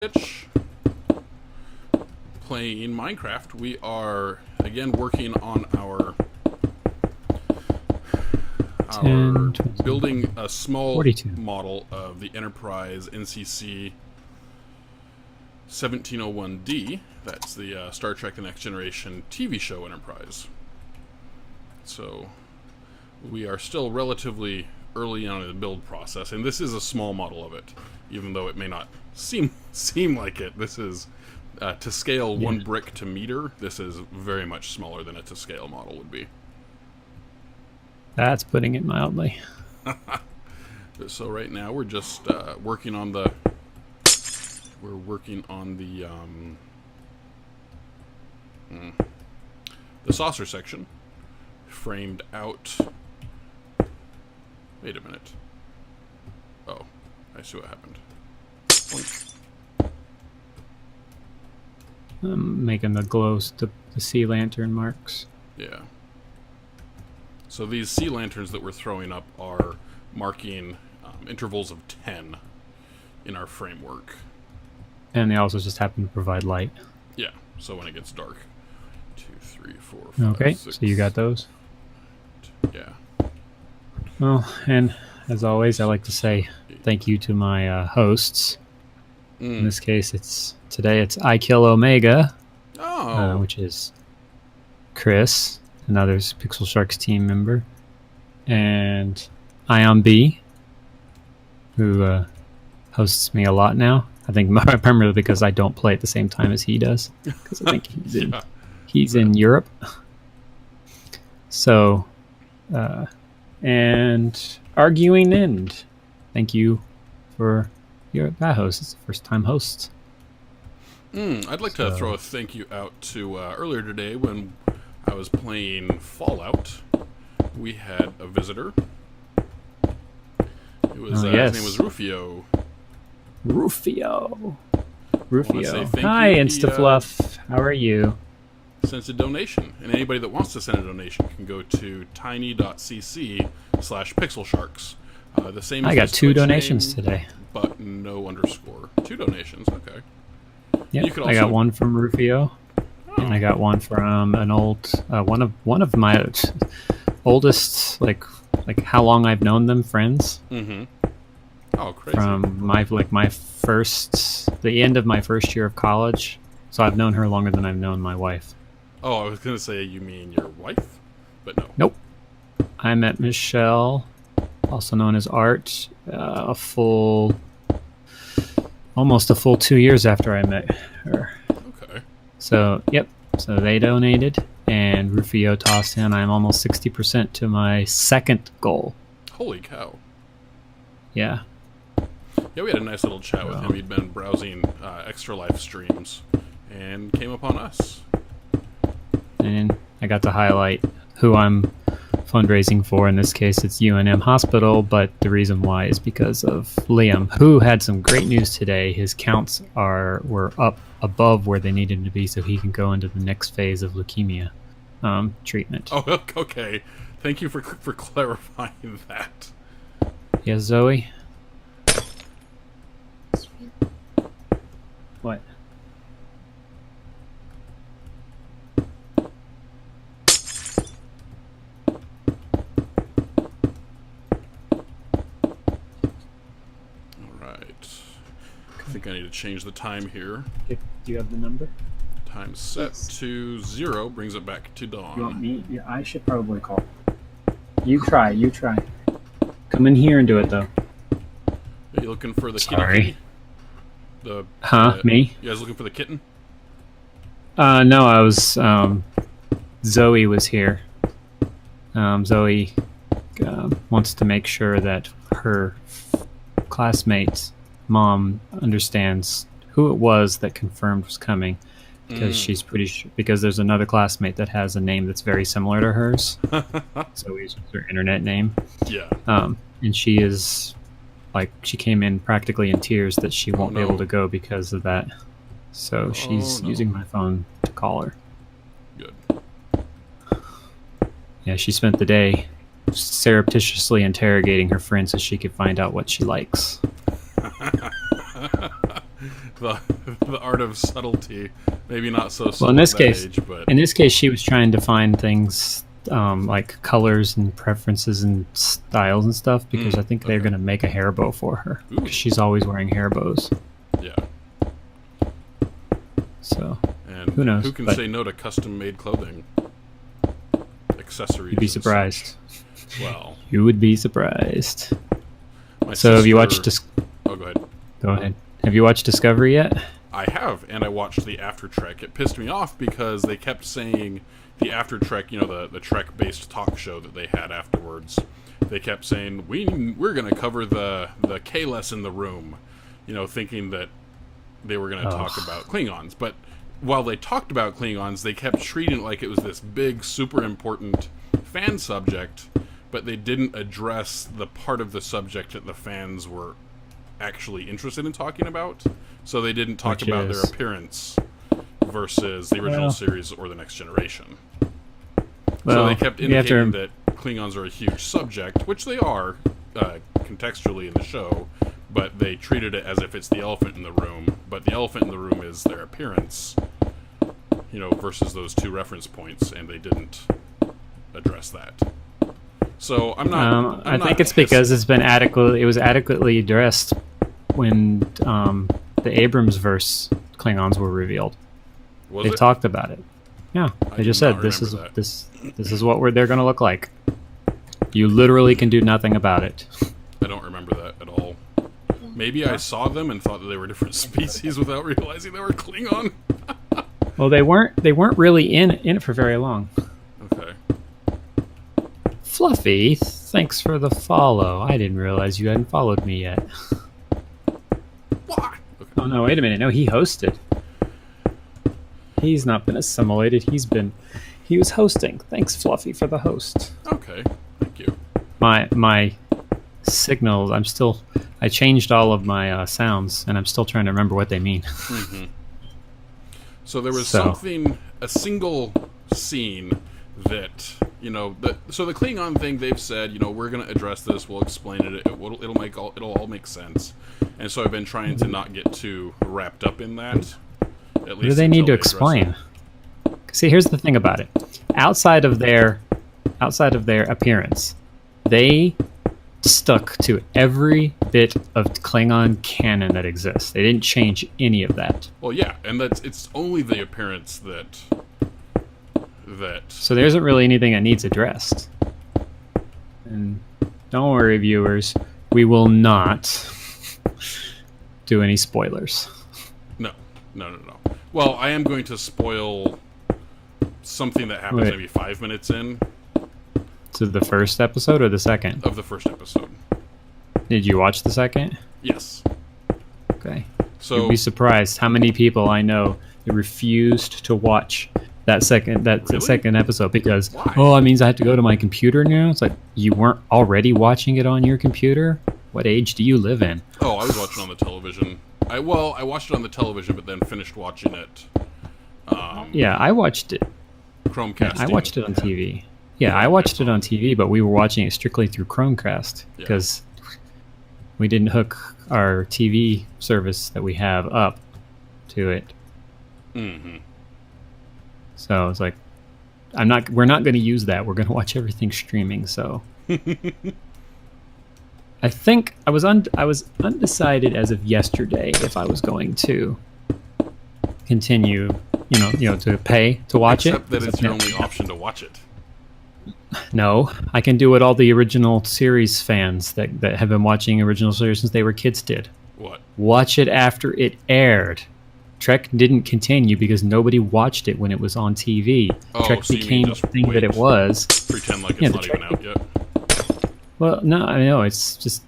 Twitch, playing Minecraft. We are again working on our 10, 20, building a small 42 model of the Enterprise NCC1701D. That's the Star Trek: The Next Generation TV show Enterprise. So we are still relatively early on in the build process, and this is a small model of it, even though it may not seem like it. This is to scale 1 brick to meter. This is very much smaller than a to scale model would be. That's putting it mildly. So right now we're just working on the the saucer section, framed out. Wait a minute. Oh, I see what happened. I'm making the sea lantern marks. Yeah. So these sea lanterns that we're throwing up are marking intervals of 10 in our framework. And they also just happen to provide light. Yeah, so when it gets dark. 2, 3, 4, 5, okay, 6, so you got those? Yeah. Well, and as always, I like to say thank you to my hosts. In this case, today it's I Kill Omega, which is Chris, another Pixel Sharks team member, and Ion B, who hosts me a lot now. I think primarily because I don't play at the same time as he does, because I think he's in Europe. So, and Arguing End, thank you for that host. It's the first time host. I'd like to throw a thank you out to earlier today when I was playing Fallout. We had a visitor. It was his name was Rufio. Rufio. Hi, Instafluff. How are you? Sent a donation, and anybody that wants to send a donation can go to tiny.cc/pixelsharks. The same. I got 2 donations today, but no underscore. 2 donations. Okay. Yeah, I got one from Rufio, and I got one from an old one of my oldest like how long I've known them friends. Mm-hmm. Oh, crazy! From the end of my first year of college, so I've known her longer than I've known my wife. Oh, I was gonna say you mean your wife, but no. Nope. I met Michelle, also known as Art, almost a full 2 years after I met her. Okay. So, yep. So they donated, and Rufio tossed in. I'm almost 60% to my second goal. Holy cow. Yeah. Yeah, we had a nice little chat with him. He'd been browsing ExtraLife streams and came upon us. And I got to highlight who I'm fundraising for. In this case, it's UNM Hospital, but the reason why is because of Liam, who had some great news today. His counts were up above where they needed to be, so he can go into the next phase of leukemia treatment. Oh, okay. Thank you for clarifying that. Yes, Zoe? What? I think I need to change the time here. Do you have the number? Time set to 0 brings it back to dawn. You want me? Yeah, I should probably call. You try. Come in here and do it, though. Are you looking for the Sorry. kitty? Me? You guys looking for the kitten? No, I was, Zoe was here. Zoe wants to make sure that her classmate's mom understands who it was that confirmed was coming, because she's pretty sure, because there's another classmate that has a name that's very similar to hers. So we used her internet name. Yeah. And she is she came in practically in tears that she won't be able to go because of that. So she's using my phone to call her. Good. Yeah, she spent the day surreptitiously interrogating her friend so she could find out what she likes. the the art of subtlety. Maybe not so subtle Well, in this at that case, age, but she was trying to find things like colors and preferences and styles and stuff, because I think they're going to make a hair bow for her. 'Cause she's always wearing hair bows. yeah. So, And who knows? Who can say no to custom-made clothing, accessories? You'd be and surprised. such? Well, You would be surprised. my So, have you watched? Oh, go ahead. Go ahead. Have you watched Discovery yet? I have, and I watched the After Trek. It pissed me off because they kept saying the After Trek, you know, the Trek-based talk show that they had afterwards. They kept saying we're going to cover the K-less in the room, you know, thinking that they were going to talk about Klingons. But while they talked about Klingons, they kept treating it like it was this big, super important fan subject, but they didn't address the part of the subject that the fans were actually interested in talking about. So they didn't talk about their appearance versus the original series or the Next Generation. So they kept indicating that Klingons are a huge subject, which they are contextually in the show, but they treated it as if it's the elephant in the room. But the elephant in the room is their appearance, you know, versus those two reference points, and they didn't address that. So I'm not. I think it's because it was adequately addressed when the Abrams verse Klingons were revealed. They talked about it. Yeah, they just said this is what they're going to look like. You literally can do nothing about it. I don't remember that at all. Maybe I saw them and thought that they were different species without realizing they were Klingon. Well, they weren't really in it for very long. Okay. Fluffy, thanks for the follow. I didn't realize you hadn't followed me yet. Why? Okay. Oh no, wait a minute. No, he hosted. He's not been assimilated. He was hosting. Thanks, Fluffy, for the host. Okay, thank you. My signals. I changed all of my sounds, and I'm still trying to remember what they mean. Mm-hmm. So there was a single scene that, you know, so the Klingon thing, they've said, you know, we're going to address this, we'll explain it, it'll all make sense. And so I've been trying to not get too wrapped up in that. At least what do they need to explain? See, here's the thing about it. Outside of their appearance, they stuck to every bit of Klingon canon that exists. They didn't change any of that. Well, yeah, and it's only the appearance that. So there isn't really anything that needs addressed. And don't worry, viewers, we will not do any spoilers. No. Well, I am going to spoil something that happens maybe 5 minutes in. To the first episode or the second? Of the first episode. Did you watch the second? Yes. Okay. So you'd be surprised how many people I know that refused to watch that second episode because it means I have to go to my computer now. It's like, you weren't already watching it on your computer? What age do you live in? Oh, I was watching on the television. I watched it on the television, but then finished watching it. Yeah, I watched it. Chromecast. Yeah, I watched it on TV. Yeah, I watched it on TV, but we were watching it strictly through Chromecast because we didn't hook our TV service that we have up to it. Mm-hmm. So it's like, we're not going to use that. We're going to watch everything streaming. So I think I was undecided as of yesterday if I was going to continue, to pay to watch it. Except that it's your only option to watch it. No, I can do what all the original series fans that have been watching original series since they were kids did. What? Watch it after it aired. Trek didn't continue because nobody watched it when it was on TV. Trek became the thing that it was. Pretend like it's not even out yet. Well, no, I know it's just.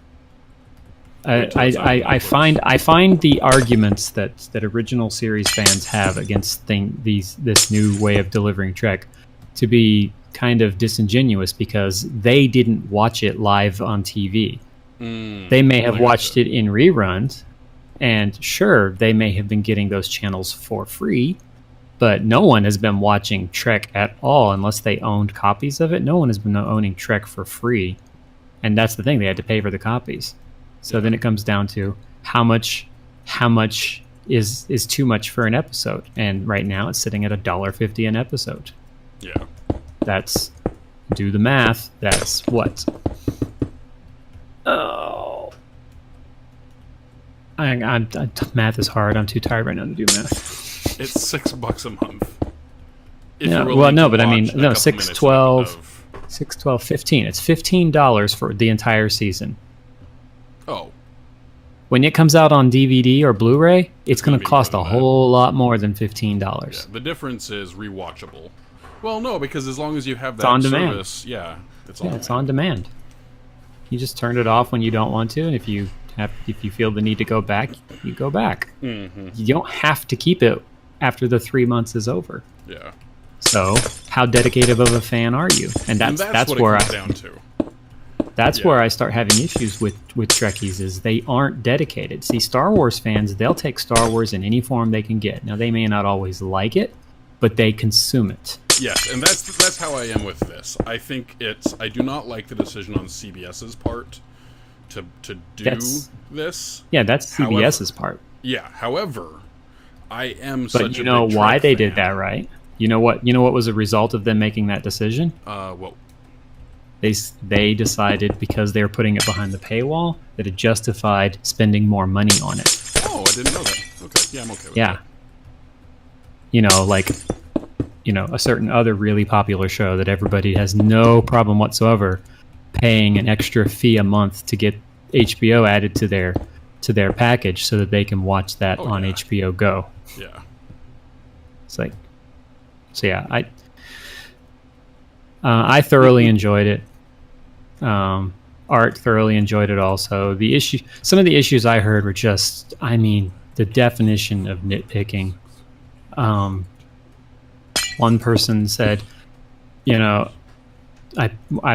I find the arguments that original series fans have against this new way of delivering Trek to be kind of disingenuous because they didn't watch it live on TV. They may have watched it in reruns, and sure, they may have been getting those channels for free, but no one has been watching Trek at all unless they owned copies of it. No one has been owning Trek for free, and that's the thing, they had to pay for the copies. So then it comes down to how much is too much for an episode. And right now it's sitting at $1.50 an episode. Yeah. That's, do the math. That's what? Oh. Math is hard. I'm too tired right now to do math. It's $6 a month. Yeah, well, no, but I mean, no, 6, 12, 6, 12, 15. It's $15 for the entire season. Oh. When it comes out on DVD or Blu-ray, it's going to cost a whole lot more than $15. Yeah, the difference is rewatchable. Well, no, because as long as you have that on service, demand. it's on demand. You just turn it off when you don't want to, and if you feel the need to go back, you go back. Mm-hmm. You don't have to keep it after the 3 months is over. Yeah. So, how dedicated of a fan are you? And that's what where it comes down to. That's where I start having issues with Trekkies, is they aren't dedicated. See, Star Wars fans, they'll take Star Wars in any form they can get. Now, they may not always like it, but they consume it. Yes, and that's how I am with this. I think I do not like the decision on CBS's part to do this. Yeah, that's CBS's part. Yeah, however, I am such a big Trek fan. But you know why they did that, right? You know what was a result of them making that decision? Well, they decided, because they were putting it behind the paywall, that it justified spending more money on it. Oh, I didn't know that. Okay, yeah, I'm okay with that. Yeah. A certain other really popular show that everybody has no problem whatsoever paying an extra fee a month to get HBO added to their package so that they can watch that on HBO Go. Yeah. It's like, so yeah, I thoroughly enjoyed it. Art thoroughly enjoyed it also. Some of the issues I heard were just, the definition of nitpicking. One person said, I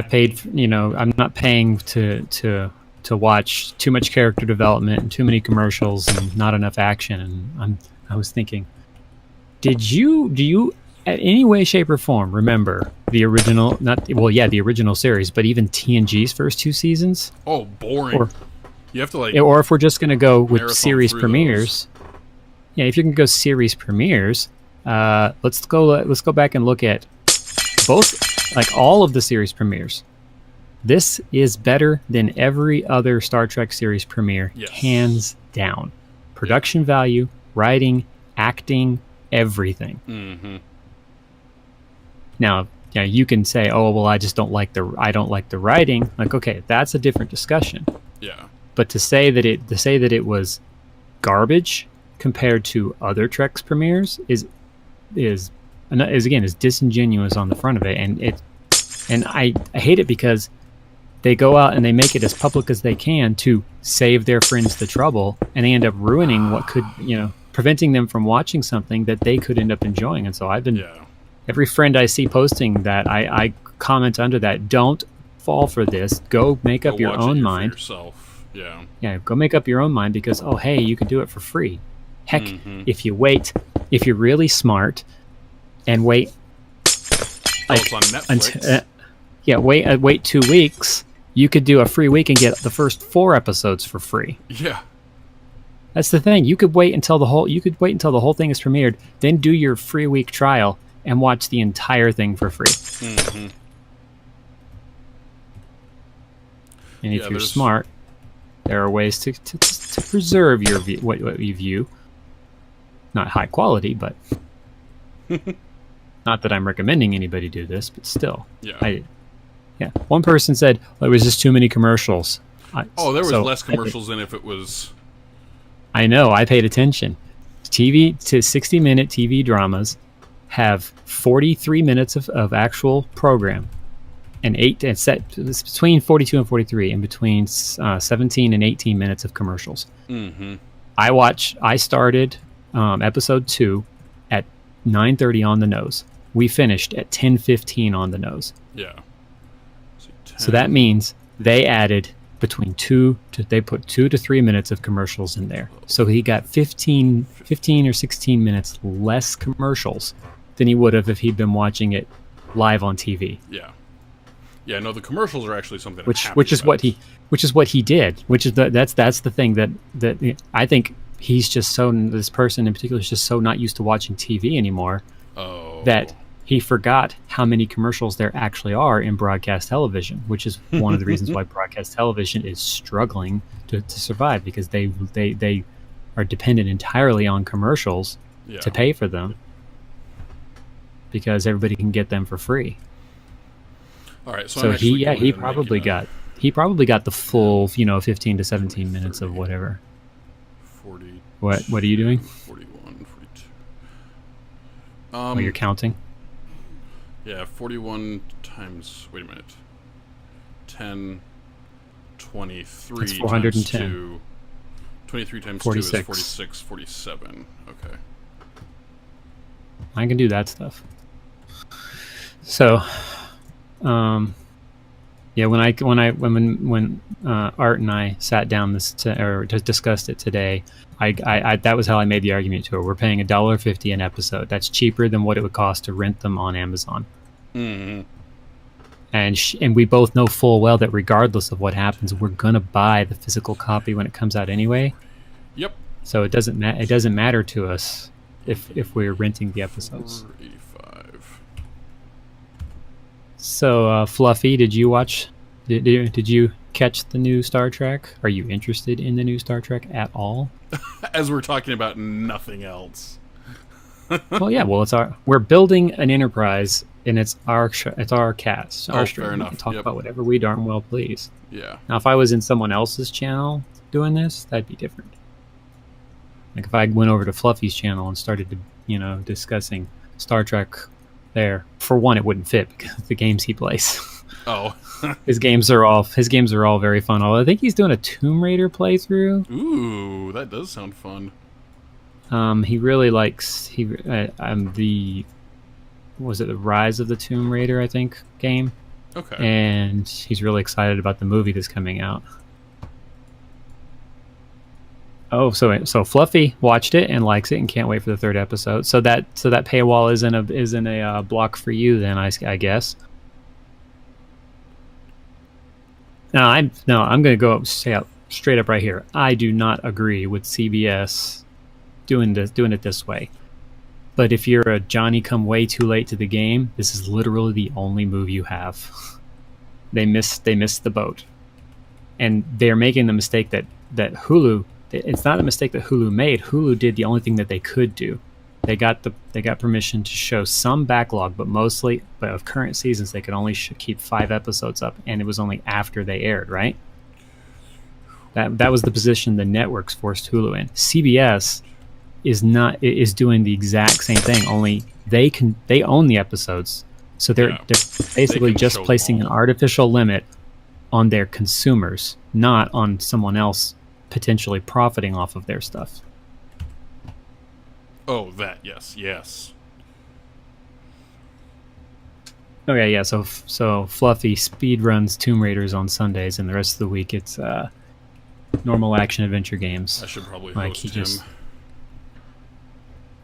paid, I'm not paying to watch too much character development and too many commercials and not enough action. And I was thinking, do you at any way, shape, or form remember the original, the original series, but even TNG's first 2 seasons? Oh, boring. You have to or if we're just going to go with series premieres. Those. Yeah, if you can go series premieres, let's go back and look at both, all of the series premieres. This is better than every other Star Trek series premiere, hands down. Production value, writing, acting, everything. Mm-hmm. Now, you can say, "Oh, well, I don't like the writing." Like, okay, that's a different discussion. Yeah. But to say that it was garbage compared to other Trek's premieres is disingenuous on the front of it, and I hate it because they go out and they make it as public as they can to save their friends the trouble, and they end up ruining what could, preventing them from watching something that they could end up enjoying. And so I've been, every friend I see posting that, I comment under that, don't fall for this. Go make up your own mind. For yourself. Yeah. Yeah, go make up your own mind because, oh, hey, you can do it for free. Heck, if you're really smart and wait, it's on Netflix. Wait 2 weeks, you could do a free week and get the first 4 episodes for free. Yeah. That's the thing. You could wait until the whole thing is premiered, then do your free week trial and watch the entire thing for free. Mm-hmm. And if you're smart, there are ways to preserve your what you view. Not high quality, but not that I'm recommending anybody do this, but still. Yeah. One person said, it was just too many commercials. There was less commercials than if it was... I know, I paid attention. 60-minute TV dramas have 43 minutes of actual program, and it's between 42 and 43, and between 17 and 18 minutes of commercials. Mm-hmm. I started episode 2 at 9:30 on the nose. We finished at 10:15 on the nose. Yeah. So that means they added between 2 to 3 minutes of commercials in there. So he got 15 or 16 minutes less commercials than he would have if he'd been watching it live on TV. Yeah. Yeah, no, the commercials are actually something which is what he did. That's the thing that I think he's just so, this person in particular is just so not used to watching TV anymore that he forgot how many commercials there actually are in broadcast television, which is one of the reasons why broadcast television is struggling to survive, because they are dependent entirely on commercials to pay for them, because everybody can get them for free. All right, so he probably got the full 15 to 17 minutes of whatever. 40. What are you doing? 41, 42. Oh, you're counting? Yeah, 41 times, wait a minute. 10, 23 That's 410. times 2. 23 times 46. 2 is 46, 47. Okay. I can do that stuff. So, yeah, when Art and I sat down discussed it today, I that was how I made the argument to her. We're paying $1.50 an episode. That's cheaper than what it would cost to rent them on Amazon. Mm-hmm. And we both know full well that regardless of what happens, we're gonna buy the physical copy when it comes out anyway. Yep. So it doesn't matter to us if we're renting the episodes. 45. So Fluffy, did you watch? Did you catch the new Star Trek? Are you interested in the new Star Trek at all? As we're talking about nothing else. Well, yeah. Well, we're building an enterprise, and it's our cast. Our stream. Fair enough. We can talk about whatever we darn well please. Yeah. Now, if I was in someone else's channel doing this, that'd be different. Like if I went over to Fluffy's channel and started to, discussing Star Trek there, for one, it wouldn't fit because of the games he plays. Oh. His games are all very fun. Although I think he's doing a Tomb Raider playthrough. Ooh, that does sound fun. He really likes the Rise of the Tomb Raider, I think, game. Okay. And he's really excited about the movie that's coming out. Oh, so Fluffy watched it and likes it and can't wait for the third episode. So that paywall isn't a block for you then, I guess. No, I'm going to go straight up right here. I do not agree with CBS doing it this way. But if you're a Johnny come way too late to the game, this is literally the only move you have. They missed the boat, and they're making the mistake that Hulu. It's not a mistake that Hulu made. Hulu did the only thing that they could do. They got permission to show some backlog, but of current seasons they could only keep 5 episodes up, and it was only after they aired. Right. That was the position the networks forced Hulu in. CBS is doing the exact same thing. Only they own the episodes, so they're basically just placing an artificial limit on their consumers, not on someone else potentially profiting off of their stuff. Oh, that yes. Okay, yeah. So Fluffy speed runs Tomb Raiders on Sundays, and the rest of the week it's normal action adventure games. I should probably host him.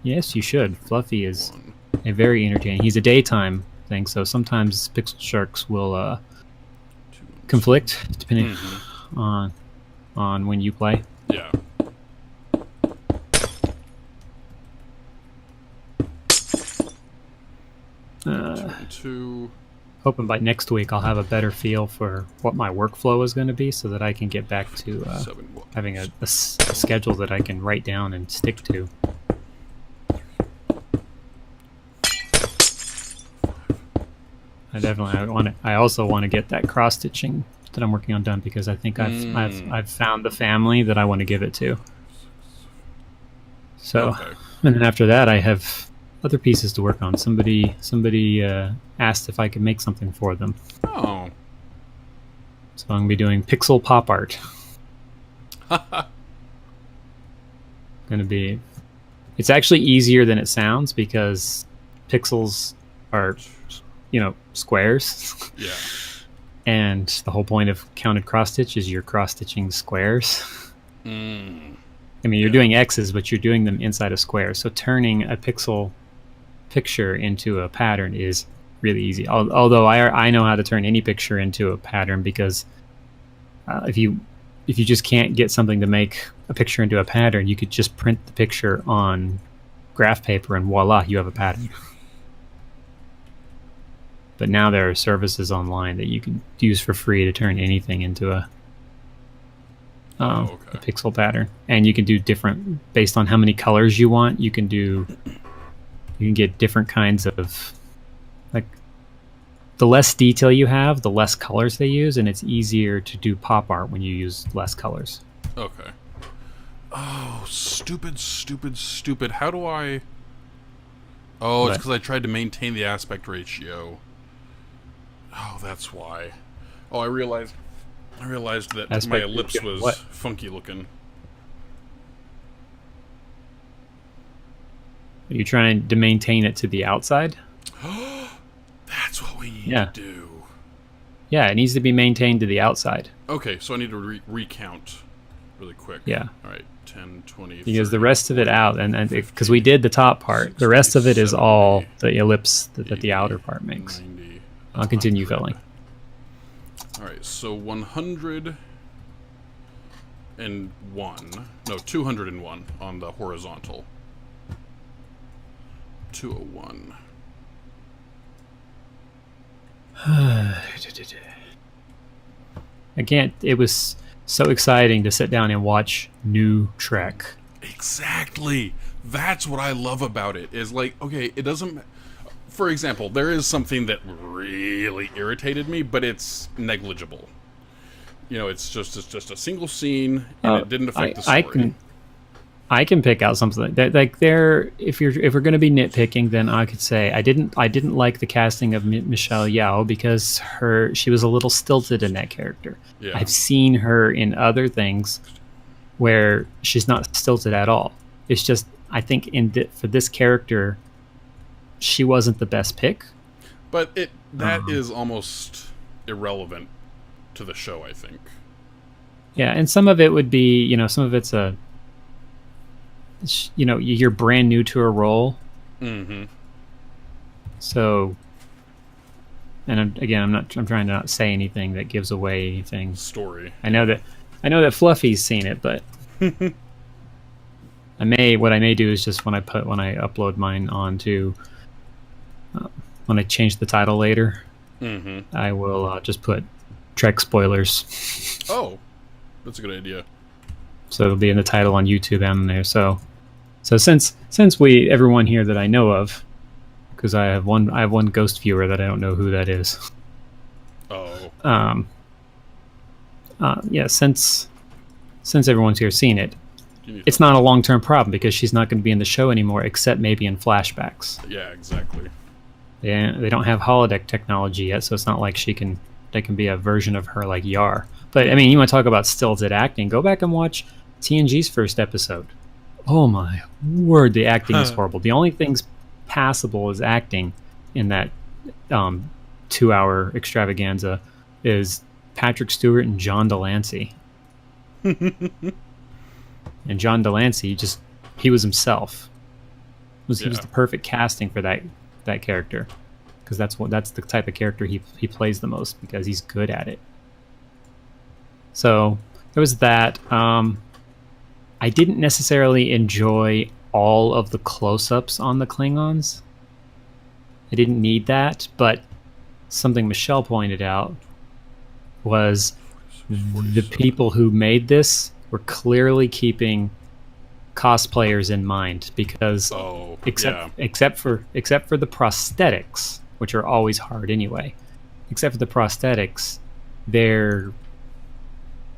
Yes, you should. Fluffy is a very entertaining. He's a daytime thing, so sometimes Pixel Sharks will conflict depending on when you play. Yeah. Hoping by next week I'll have a better feel for what my workflow is going to be, so that I can get back to having a schedule that I can write down and stick to. I also want to get that cross stitching that I'm working on done, because I think I've found the family that I want to give it to. So, and then after that, I have other pieces to work on. Somebody asked if I could make something for them. Oh. So I'm gonna be doing pixel pop art. It's actually easier than it sounds, because pixels are, squares. Yeah. And the whole point of counted cross stitch is you're cross stitching squares. I mean, you're doing X's, but you're doing them inside a square. So turning a pixel picture into a pattern is really easy. Although I know how to turn any picture into a pattern, because if you if you just can't get something to make a picture into a pattern, you could just print the picture on graph paper and voila, you have a pattern. But now there are services online that you can use for free to turn anything into a pixel pattern, and you can do different based on how many colors you want. You can get different kinds of, like, the less detail you have, the less colors they use, and it's easier to do pop art when you use less colors. Okay. Oh, stupid. How do I... Oh, it's because I tried to maintain the aspect ratio. Oh, that's why. Oh, I realized that my ellipse was funky looking. Are you trying to maintain it to the outside? That's what we need to do. Yeah, it needs to be maintained to the outside. Okay, so I need to recount really quick. Yeah. All right, 10, 20, because the rest of it out, and because we did the top part, 60, the rest of it is 70, all the ellipse that 80, the outer part makes. 90, I'll continue filling. All right, so 101. No, 201 on the horizontal. 201. Again, it was so exciting to sit down and watch New Trek. Exactly. That's what I love about it. Is like, okay, it doesn't... For example, there is something that really irritated me, but it's negligible. You know, it's just a single scene, and it didn't affect the story. I can pick out something that, like, there. If we're going to be nitpicking, then I could say I didn't like the casting of Michelle Yeoh because she was a little stilted in that character. Yeah. I've seen her in other things where she's not stilted at all. It's just, I think for this character, she wasn't the best pick. But that is almost irrelevant to the show, I think. Yeah, and some of it would be, some of it's you're brand new to a role. Mm-hmm. So, and I'm trying to not say anything that gives away anything. Story. I know that Fluffy's seen it, but what I may do is just when I upload mine onto, when I change the title later, I will just put Trek spoilers. Oh, that's a good idea. So it'll be in the title on YouTube and there. So since everyone here that I know of, because I have one ghost viewer that I don't know who that is. Oh. Yeah. Since everyone's here seen it, it's not a long-term problem because she's not going to be in the show anymore, except maybe in flashbacks. Yeah, exactly. They don't have holodeck technology yet, so it's not like there can be a version of her like Yar. But I mean, you want to talk about stilted acting? Go back and watch TNG's first episode. Oh my word, the acting is horrible. The only things passable as acting in that 2-hour extravaganza is Patrick Stewart and John Delancey. And John Delancey he was himself. He was the perfect casting for that character, because that's the type of character he plays the most, because he's good at it. So there was that. I didn't necessarily enjoy all of the close-ups on the Klingons. I didn't need that, but something Michelle pointed out was the people who made this were clearly keeping cosplayers in mind, because except for the prosthetics, which are always hard anyway, except for the prosthetics, their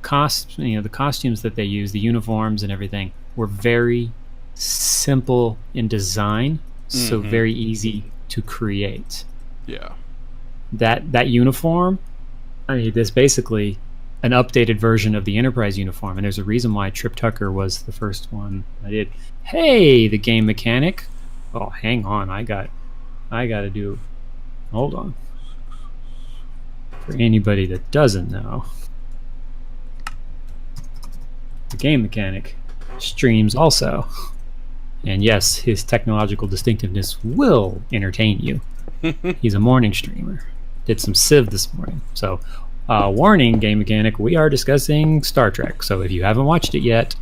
the costumes that they use, the uniforms and everything, were very simple in design, so very easy to create. Yeah. That uniform, I mean, there's basically an updated version of the Enterprise uniform, and there's a reason why Trip Tucker was the first one I did. Hey, the game mechanic. Oh, hang on, I got to do. Hold on. For anybody that doesn't know, the game mechanic streams also, and yes, his technological distinctiveness will entertain you. He's a morning streamer. Did some Civ this morning, so warning, Game Mechanic, we are discussing Star Trek. So if you haven't watched it yet,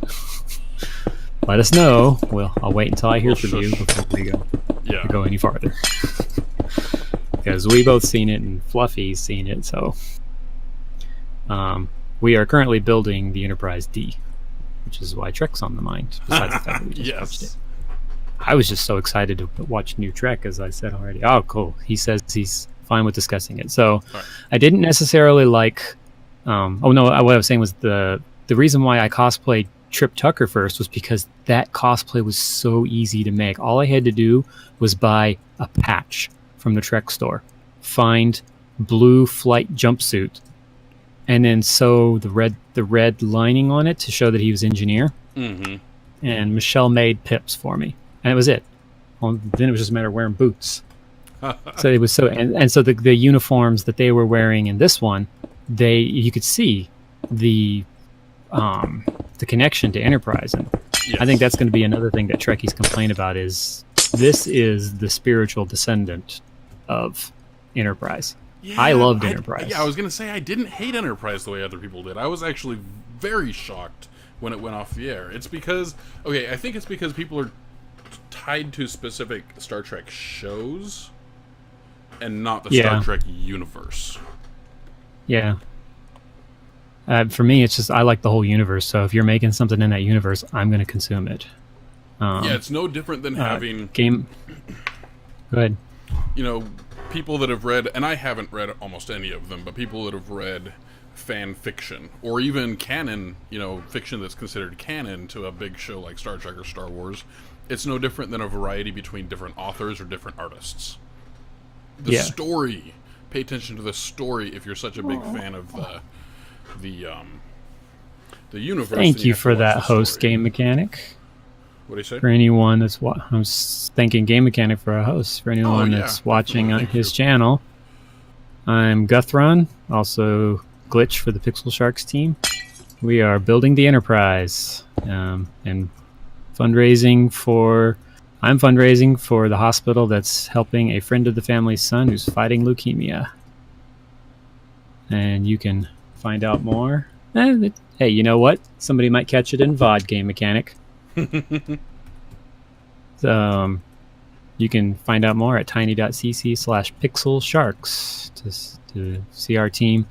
let us know. I'll wait until I hear from you before we go any farther. Because we both seen it and Fluffy's seen it, so we are currently building the Enterprise D, which is why Trek's on the mind. Besides the fact that we just watched it. I was just so excited to watch new Trek, as I said already. Oh, cool. He says he's fine with discussing it. So right. I didn't necessarily like... what I was saying was the reason why I cosplayed Trip Tucker first was because that cosplay was so easy to make. All I had to do was buy a patch from the Trek store, find blue flight jumpsuit, and then sew the red lining on it to show that he was engineer. Mm-hmm. And Michelle made pips for me. And it was it. Well, then it was just a matter of wearing boots. So it was and so the uniforms that they were wearing in this one, you could see the connection to Enterprise, and yes. I think that's going to be another thing that Trekkies complain about is this is the spiritual descendant of Enterprise. Yeah, I loved Enterprise. I was going to say I didn't hate Enterprise the way other people did. I was actually very shocked when it went off the air. It's because I think it's because people are tied to specific Star Trek shows and not the Star Trek universe. Yeah. For me, it's just I like the whole universe. So if you're making something in that universe, I'm going to consume it. It's no different than having game. Go ahead. People that have read, and I haven't read almost any of them, but people that have read fan fiction or even canon, fiction that's considered canon to a big show like Star Trek or Star Wars. It's no different than a variety between different authors or different artists. The story. Pay attention to the story if you're such a big fan of the universe. Thank you for that, host Game Mechanic. What do you say? For anyone that's I was thanking Game Mechanic for a host. For anyone that's watching on his channel, I'm Guthron, also Glitch for the Pixel Sharks team. We are building the Enterprise and fundraising for the hospital that's helping a friend of the family's son who's fighting leukemia. And you can find out more. Hey, you know what? Somebody might catch it in VOD, Game Mechanic. So, you can find out more at tiny.cc/pixelsharks to see our team.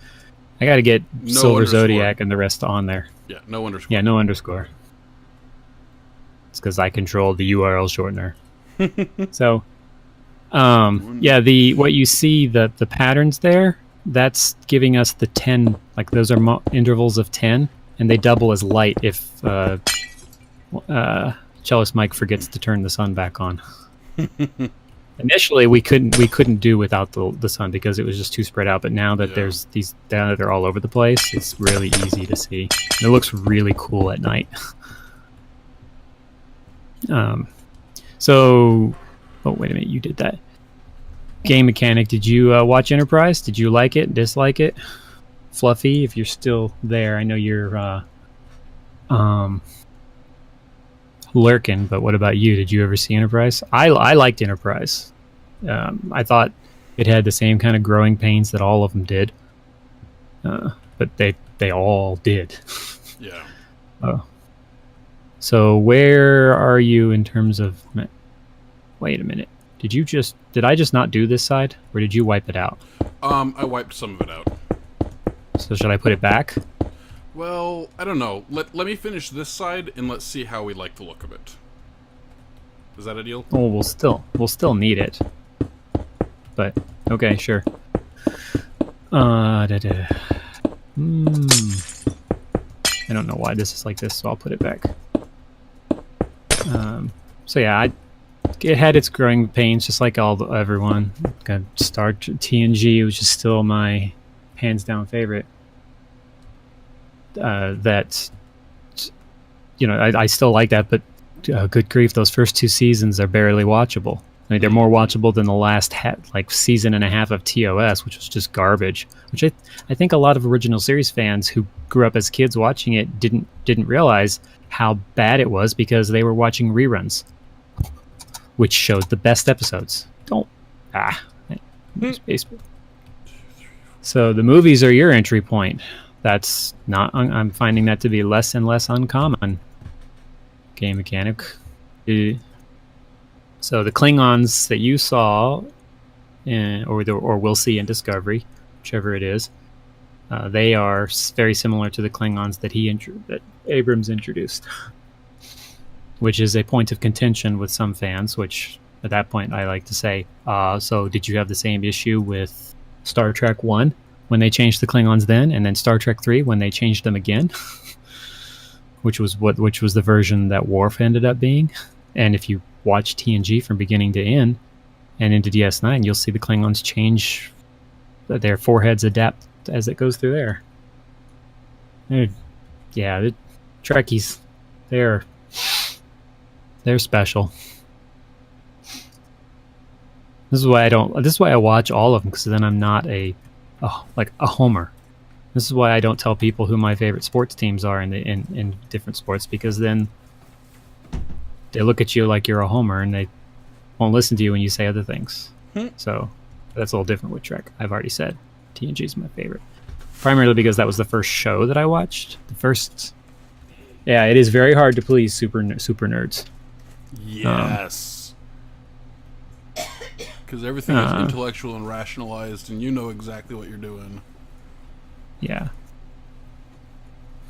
I got to get Silver Zodiac and the rest on there. Yeah, no underscore. Yeah, no underscore. It's because I control the URL shortener. So, what you see, the patterns there, that's giving us the 10, like those are intervals of 10, and they double as light if CellistMike forgets to turn the sun back on. Initially, we couldn't do without the sun because it was just too spread out. But now that there's these, now that they're all over the place, it's really easy to see. And it looks really cool at night. So, wait a minute, you did that. Game Mechanic, did you watch Enterprise? Did you like it, dislike it? Fluffy, if you're still there, I know you're lurking, but what about you? Did you ever see Enterprise? I liked Enterprise. I thought it had the same kind of growing pains that all of them did. But they all did. Yeah. So where are you in terms of... Wait a minute. Did I just not do this side? Or did you wipe it out? I wiped some of it out. So should I put it back? Well, I don't know. Let me finish this side, and let's see how we like the look of it. Is that a deal? Oh, we'll still need it. But, okay, sure. I don't know why this is like this, so I'll put it back. So yeah, it had its growing pains, just like everyone. Got Star TNG, which is still my hands down favorite. That, I still like that, but good grief, those first 2 seasons are barely watchable. I mean, they're more watchable than the last season and a half of TOS, which was just garbage. Which I think a lot of original series fans who grew up as kids watching it didn't realize how bad it was because they were watching reruns, which showed the best episodes. Space. So the movies are your entry point. That's not. I'm finding that to be less and less uncommon. Game mechanic. So the Klingons that you saw, or will see in Discovery, whichever it is, they are very similar to the Klingons that Abrams introduced, which is a point of contention with some fans. Which at that point I like to say, so did you have the same issue with Star Trek 1 when they changed the Klingons then, and then Star Trek 3 when they changed them again? which was the version that Worf ended up being. And if you watch TNG from beginning to end and into DS9, you'll see the Klingons change, their foreheads adapt as it goes through there. Yeah, the Trekkies, they're special. This is why I watch all of them, because then I'm not a homer. This is why I don't tell people who my favorite sports teams are in different sports, because then they look at you like you're a homer and they won't listen to you when you say other things. So that's a little different with Trek. I've already said TNG is my favorite, primarily because that was the first show that I watched. Yeah, it is very hard to please super nerds. Yes. Because everything is intellectual and rationalized, and you know exactly what you're doing. Yeah.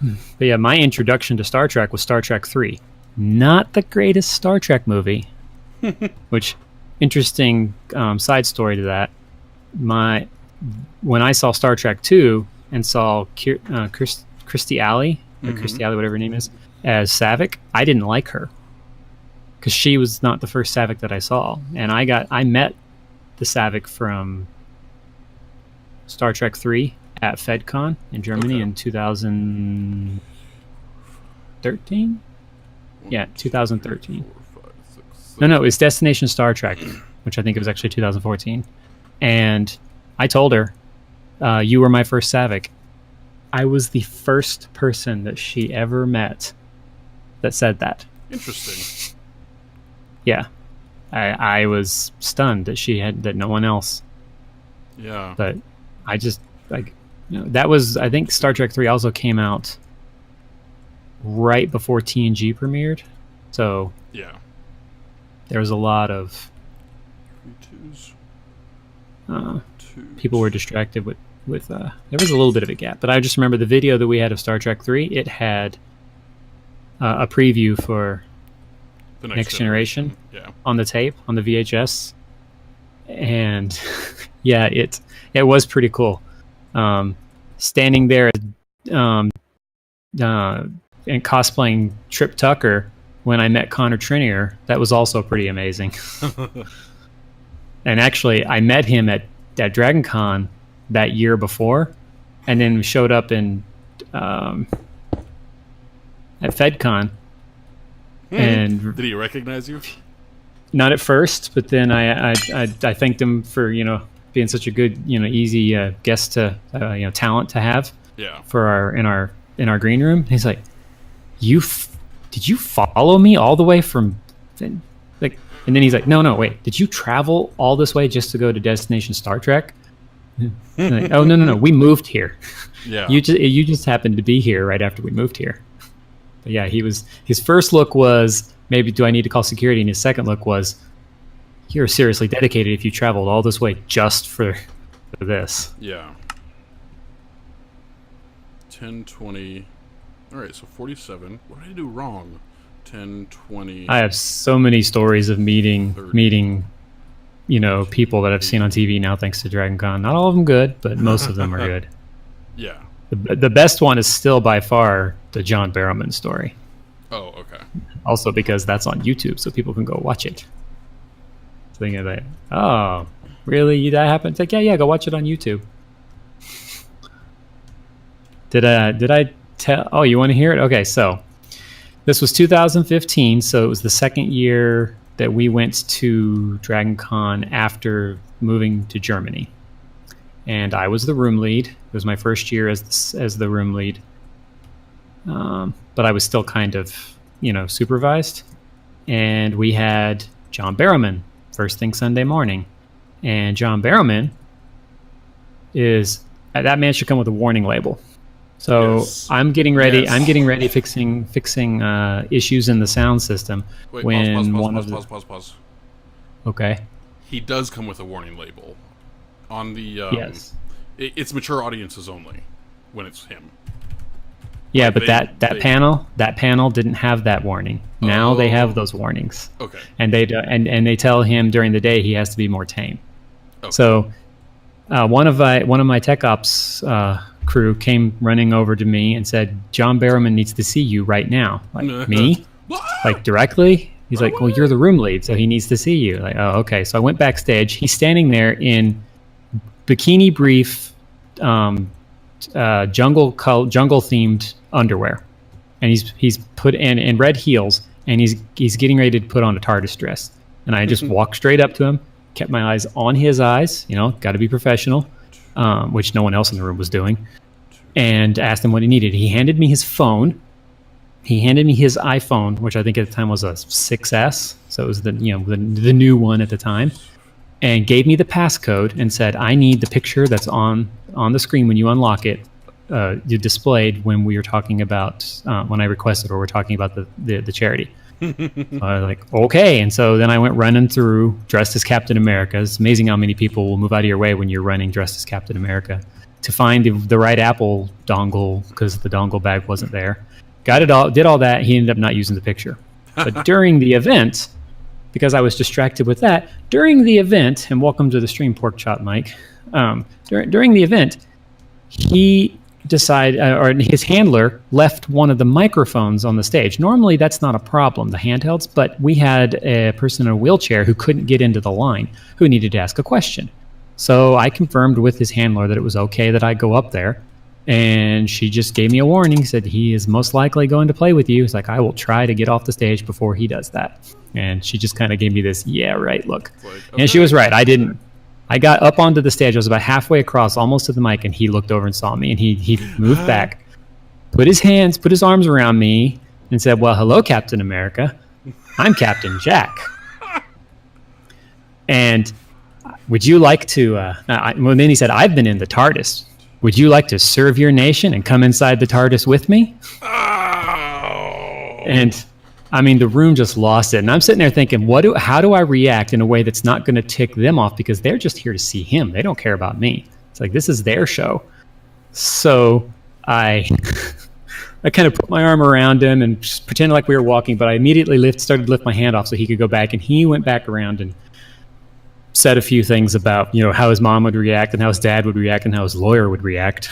But yeah, my introduction to Star Trek was Star Trek 3. Not the greatest Star Trek movie. Which, interesting side story to that. When I saw Star Trek 2 and saw Kirstie Alley, or Kirstie Alley, whatever her name is, as Saavik, I didn't like her. Because she was not the first Saavik that I saw. And I met the Saavik from Star Trek 3 at FedCon in Germany in 2013? Yeah, 2013. No, it was Destination Star Trek, which I think it was actually 2014. And I told her, you were my first Saavik. I was the first person that she ever met that said that. Interesting. Yeah. I was stunned that no one else. Yeah. But I just, that was, I think Star Trek 3 also came out right before TNG premiered. So yeah, there was a lot of people were distracted with there was a little bit of a gap. But I just remember the video that we had of Star Trek 3, it had a preview for the Next Generation on the tape, on the VHS. And yeah, it was pretty cool. Standing there and cosplaying Trip Tucker when I met Connor Trinier, that was also pretty amazing. And actually, I met him at DragonCon that year before, and then we showed up at FedCon. And did he recognize you? Not at first, but then I thanked him for being such a good easy guest to talent to have. Yeah. For in our green room. And he's like, did you follow me all the way from like? And then he's like, no, wait, did you travel all this way just to go to Destination Star Trek? Like, oh no, we moved here. Yeah. You just happened to be here right after we moved here. But yeah, his first look was, maybe do I need to call security? And his second look was, you're seriously dedicated if you traveled all this way just for this. Yeah. 10:20. All right, so 47. What did I do wrong? 10:20. I have so many stories of meeting people that I've seen on TV now thanks to DragonCon. Not all of them good, but most of them are good. Yeah. The best one is still by far the John Barrowman story. Oh, okay. Also because that's on YouTube, so people can go watch it. So you're like, oh, really? That happened? It's like, yeah, go watch it on YouTube. Did I tell? Oh, you want to hear it? Okay, so this was 2015, so it was the second year that we went to DragonCon after moving to Germany. And I was the room lead. It was my first year as the room lead. But I was still kind of, supervised. And we had John Barrowman first thing Sunday morning. And John Barrowman is that man should come with a warning label. So Yes. I'm getting ready. Yes. I'm getting ready fixing issues in the sound system. Wait, when pause. Okay. He does come with a warning label on the. Yes. It's mature audiences only when it's him. Yeah, Like but that panel didn't have that warning. Now they have those warnings. Okay. And they tell him during the day he has to be more tame. Okay. So one of my tech ops crew came running over to me and said, John Barrowman needs to see you right now. Like, me? Like, directly? He's like, well, you're the room lead, so he needs to see you. Like, oh, okay. So I went backstage. He's standing there in bikini brief, jungle themed underwear, and he's put in red heels, and he's getting ready to put on a TARDIS dress. And I just walked straight up to him, kept my eyes on his eyes, got to be professional, which no one else in the room was doing, and asked him what he needed. He handed me his phone. He handed me his iPhone, which I think at the time was a 6S, so it was the new one at the time, and gave me the passcode and said, I need the picture that's on the screen when you unlock it, you displayed when we were talking about, when I requested, or we're talking about the charity. So I was like, okay. And so then I went running through dressed as Captain America. It's amazing how many people will move out of your way when you're running dressed as Captain America to find the right Apple dongle, because the dongle bag wasn't there. Got it all, did all that. He ended up not using the picture. But during the event, because I was distracted with that, during the event, and welcome to the stream, Pork Chop Mike, during the event, he decided, or his handler left one of the microphones on the stage. Normally that's not a problem, the handhelds, but we had a person in a wheelchair who couldn't get into the line, who needed to ask a question. So I confirmed with his handler that it was okay that I go up there, and she just gave me a warning, said he is most likely going to play with you. It's like, I will try to get off the stage before he does that. And she just kind of gave me this, yeah, right, look. Like, okay. And she was right. I got up onto the stage. I was about halfway across, almost to the mic, and he looked over and saw me, and he moved back, put his arms around me, and said, well, hello, Captain America. I'm Captain Jack. And would you like to, well, then he said, I've been in the TARDIS. Would you like to serve your nation and come inside the TARDIS with me? Oh. And I mean, the room just lost it. And I'm sitting there thinking, how do I react in a way that's not going to tick them off, because they're just here to see him. They don't care about me. It's like, this is their show. So I kind of put my arm around him and just pretended like we were walking, but I immediately started to lift my hand off so he could go back. And he went back around and said a few things about, how his mom would react and how his dad would react and how his lawyer would react.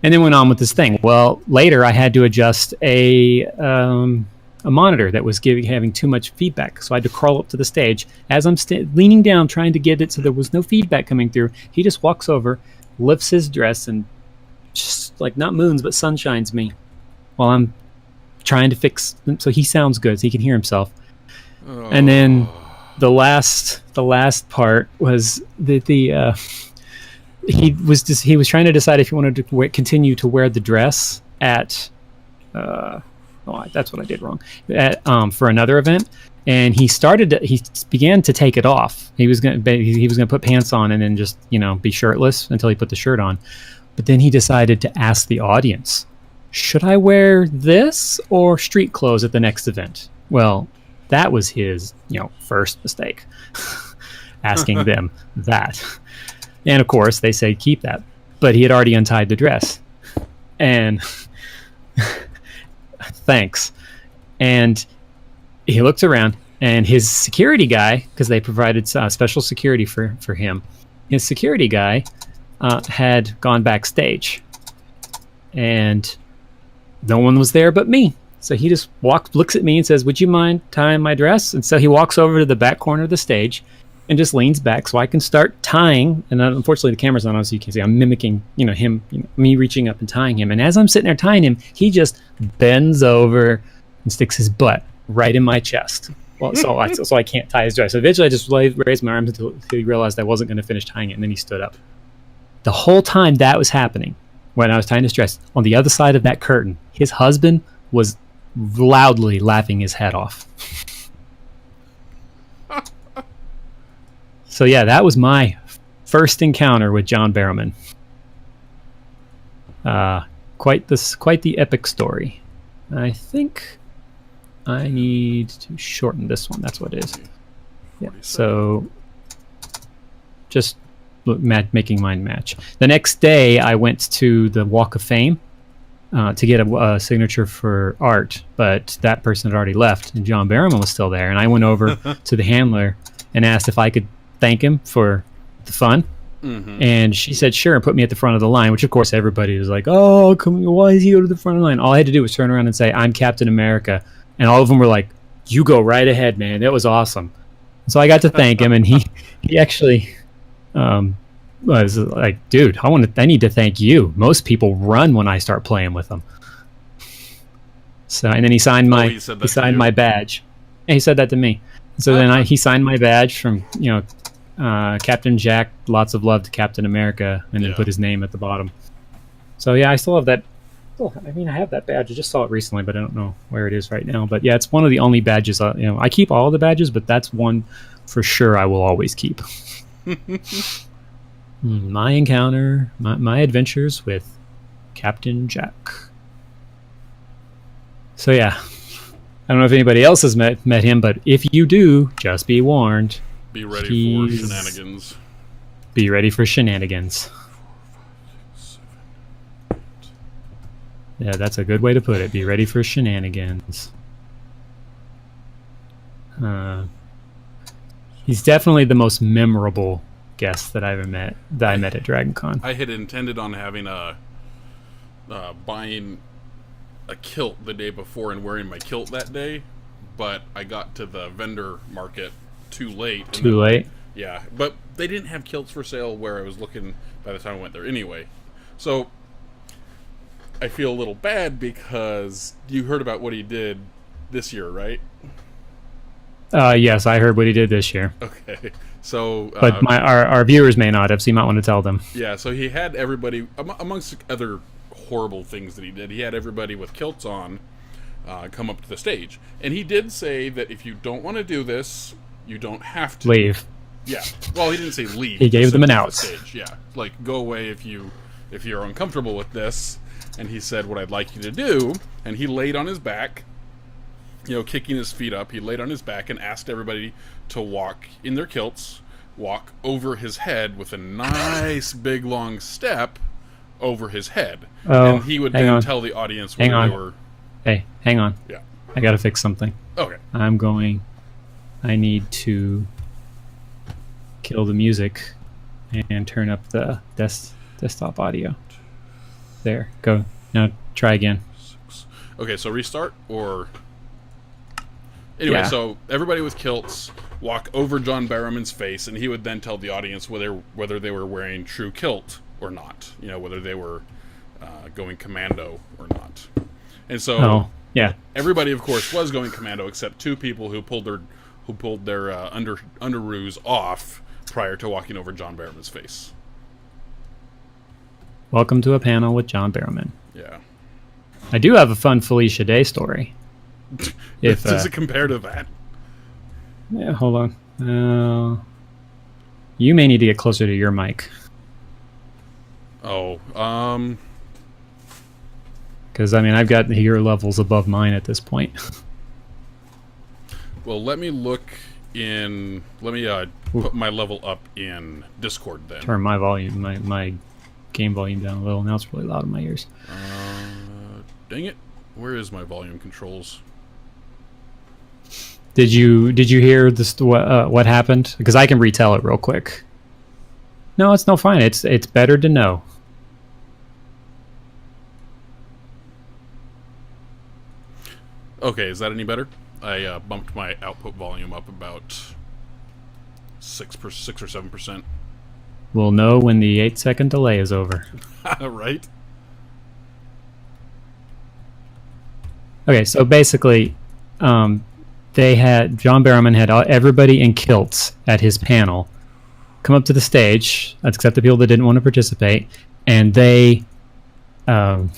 And then went on with this thing. Well, later I had to adjust a monitor that was having too much feedback. So I had to crawl up to the stage. As I'm leaning down trying to get it so there was no feedback coming through, he just walks over, lifts his dress, and just like not moons but sunshines me while I'm trying to fix so he sounds good, so he can hear himself. Oh. And then the last part was that he was trying to decide if he wanted to continue to wear the dress at that's what I did wrong for another event, and he began to take it off. He was gonna put pants on and then just be shirtless until he put the shirt on, but then he decided to ask the audience, should I wear this or street clothes at the next event? Well, that was his first mistake, asking them that. And of course they said keep that, but he had already untied the dress, and thanks. And he looked around, and his security guy, because they provided special security for him, his security guy had gone backstage, and no one was there but me. So he just looks at me and says, would you mind tying my dress? And so he walks over to the back corner of the stage and just leans back so I can start tying. And unfortunately the camera's not on, so you can see I'm mimicking, him, me reaching up and tying him. And as I'm sitting there tying him, he just bends over and sticks his butt right in my chest. Well, so I can't tie his dress. So eventually I just raised my arms until he realized I wasn't going to finish tying it, and then he stood up. The whole time that was happening, when I was tying his dress, on the other side of that curtain, his husband was loudly laughing his head off. So yeah, that was my first encounter with John Barrowman. Quite the epic story. I think I need to shorten this one. That's what it is. Yeah. So just making mine match. The next day, I went to the Walk of Fame to get a signature for Art, but that person had already left, and John Barrowman was still there. And I went over to the handler and asked if I could thank him for the fun. Mm-hmm. And she said sure, and put me at the front of the line, which of course everybody was like, oh, why does he go to the front of the line? All I had to do was turn around and say, I'm Captain America. And all of them were like, you go right ahead, man. That was awesome. So I got to thank him, and he actually was like, dude, I need to thank you. Most people run when I start playing with them. So, and then he signed my badge. And he said that to me. So then he signed my badge from, Captain Jack, lots of love to Captain America, and then put his name at the bottom. So yeah, I still have that. I have that badge. I just saw it recently, but I don't know where it is right now. But yeah, it's one of the only badges. I keep all the badges, but that's one for sure I will always keep. My encounter, my adventures with Captain Jack. So yeah, I don't know if anybody else has met him, but if you do, just be warned. Be ready for shenanigans. Be ready for shenanigans. Yeah, that's a good way to put it. Be ready for shenanigans. He's definitely the most memorable guest that I met at DragonCon. I had intended on having buying a kilt the day before and wearing my kilt that day, but I got to the vendor market too late. Yeah, but they didn't have kilts for sale where I was looking by the time I went there anyway. So I feel a little bad because you heard about what he did this year, right? Yes, I heard what he did this year. Okay, so but our viewers may not have, so you might want to tell them. Yeah, so he had everybody, amongst other horrible things that he did, he had everybody with kilts on come up to the stage, and he did say that if you don't want to do this, you don't have to leave. Yeah, well, he didn't say leave. He gave them an out. Yeah, like go away if you're uncomfortable with this. And he said, what I'd like you to do, and he laid on his back, kicking his feet up. He laid on his back and asked everybody to walk in their kilts, walk over his head with a nice big long step over his head. Oh, and he would then tell the audience where they were. Hey, hang on. Yeah. I gotta fix something. Okay. I need to kill the music and turn up the desktop audio. There, go. Now try again. Okay, so restart or... Anyway, yeah. So everybody with kilts walk over John Barrowman's face, and he would then tell the audience whether they were wearing true kilt or not. Whether they were going commando or not. And so everybody, of course, was going commando except two people who pulled their underoos off prior to walking over John Barrowman's face. Welcome to a panel with John Barrowman. Yeah. I do have a fun Felicia Day story. Does it compare to that? Yeah, hold on. You may need to get closer to your mic. Oh, because, I've got your levels above mine at this point. Well, let me put my level up in Discord then. Turn my volume, my game volume down a little. Now it's really loud in my ears. Dang it! Where is my volume controls? Did you hear this? What happened? Because I can retell it real quick. No, it's no fine. It's better to know. Okay, is that any better? I bumped my output volume up about 6 or 7%. We'll know when the 8-second delay is over. Right? Okay, so basically, John Barrowman had everybody in kilts at his panel come up to the stage, except the people that didn't want to participate, and they had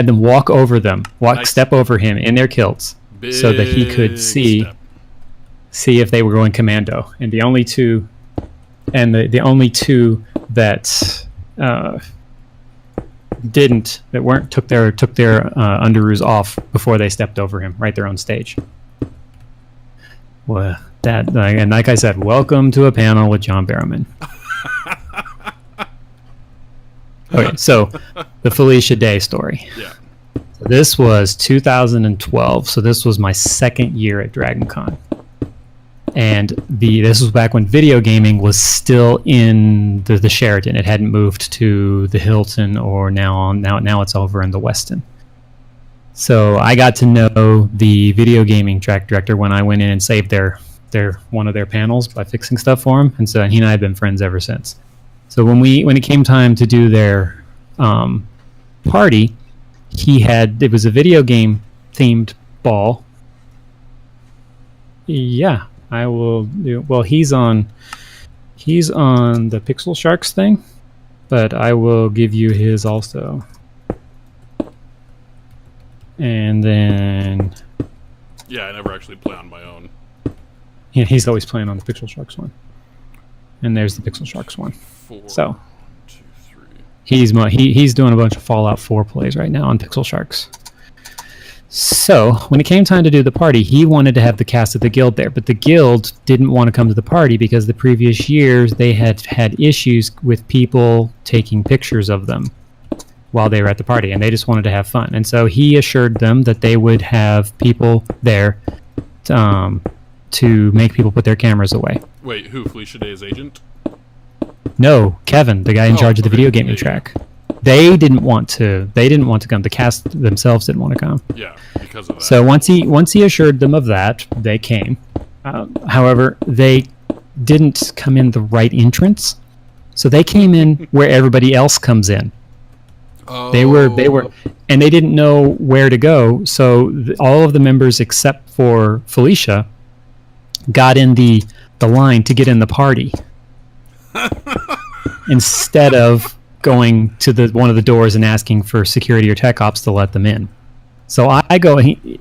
them walk over them, step over him in their kilts, so that he could see if they were going commando. And the only two didn't, that weren't, took their underoos off before they stepped over him, right there on stage. Well, and like I said, welcome to a panel with John Barrowman. Okay, so the Felicia Day story. Yeah. So this was 2012, so this was my second year at DragonCon. And this was back when video gaming was still in the Sheraton. It hadn't moved to the Hilton, or now it's over in the Westin. So I got to know the video gaming track director when I went in and saved their one of their panels by fixing stuff for him, and he and I have been friends ever since. So when it came time to do their party, it was a video game themed ball. Yeah. I will do well. He's on the Pixel Sharks thing, but I will give you his also. And then I never actually play on my own. Yeah, he's always playing on the Pixel Sharks one. And there's the Pixel Sharks one. 4, so 2, 3. He's doing a bunch of Fallout 4 plays right now on Pixel Sharks. So, when it came time to do the party, he wanted to have the cast of the guild there, but the guild didn't want to come to the party because the previous years they had issues with people taking pictures of them while they were at the party, and they just wanted to have fun. And so he assured them that they would have people there to make people put their cameras away. Wait, who? Felicia Day's agent? No, Kevin, the guy in charge of the video gaming track. They didn't want to come. The cast themselves didn't want to come. Yeah, because of that. So once he assured them of that, they came. However, they didn't come in the right entrance, so they came in where everybody else comes in. Oh. They were, and they didn't know where to go. So all of the members except for Felicia got in the line to get in the party instead of going to one of the doors and asking for security or tech ops to let them in. So I go, he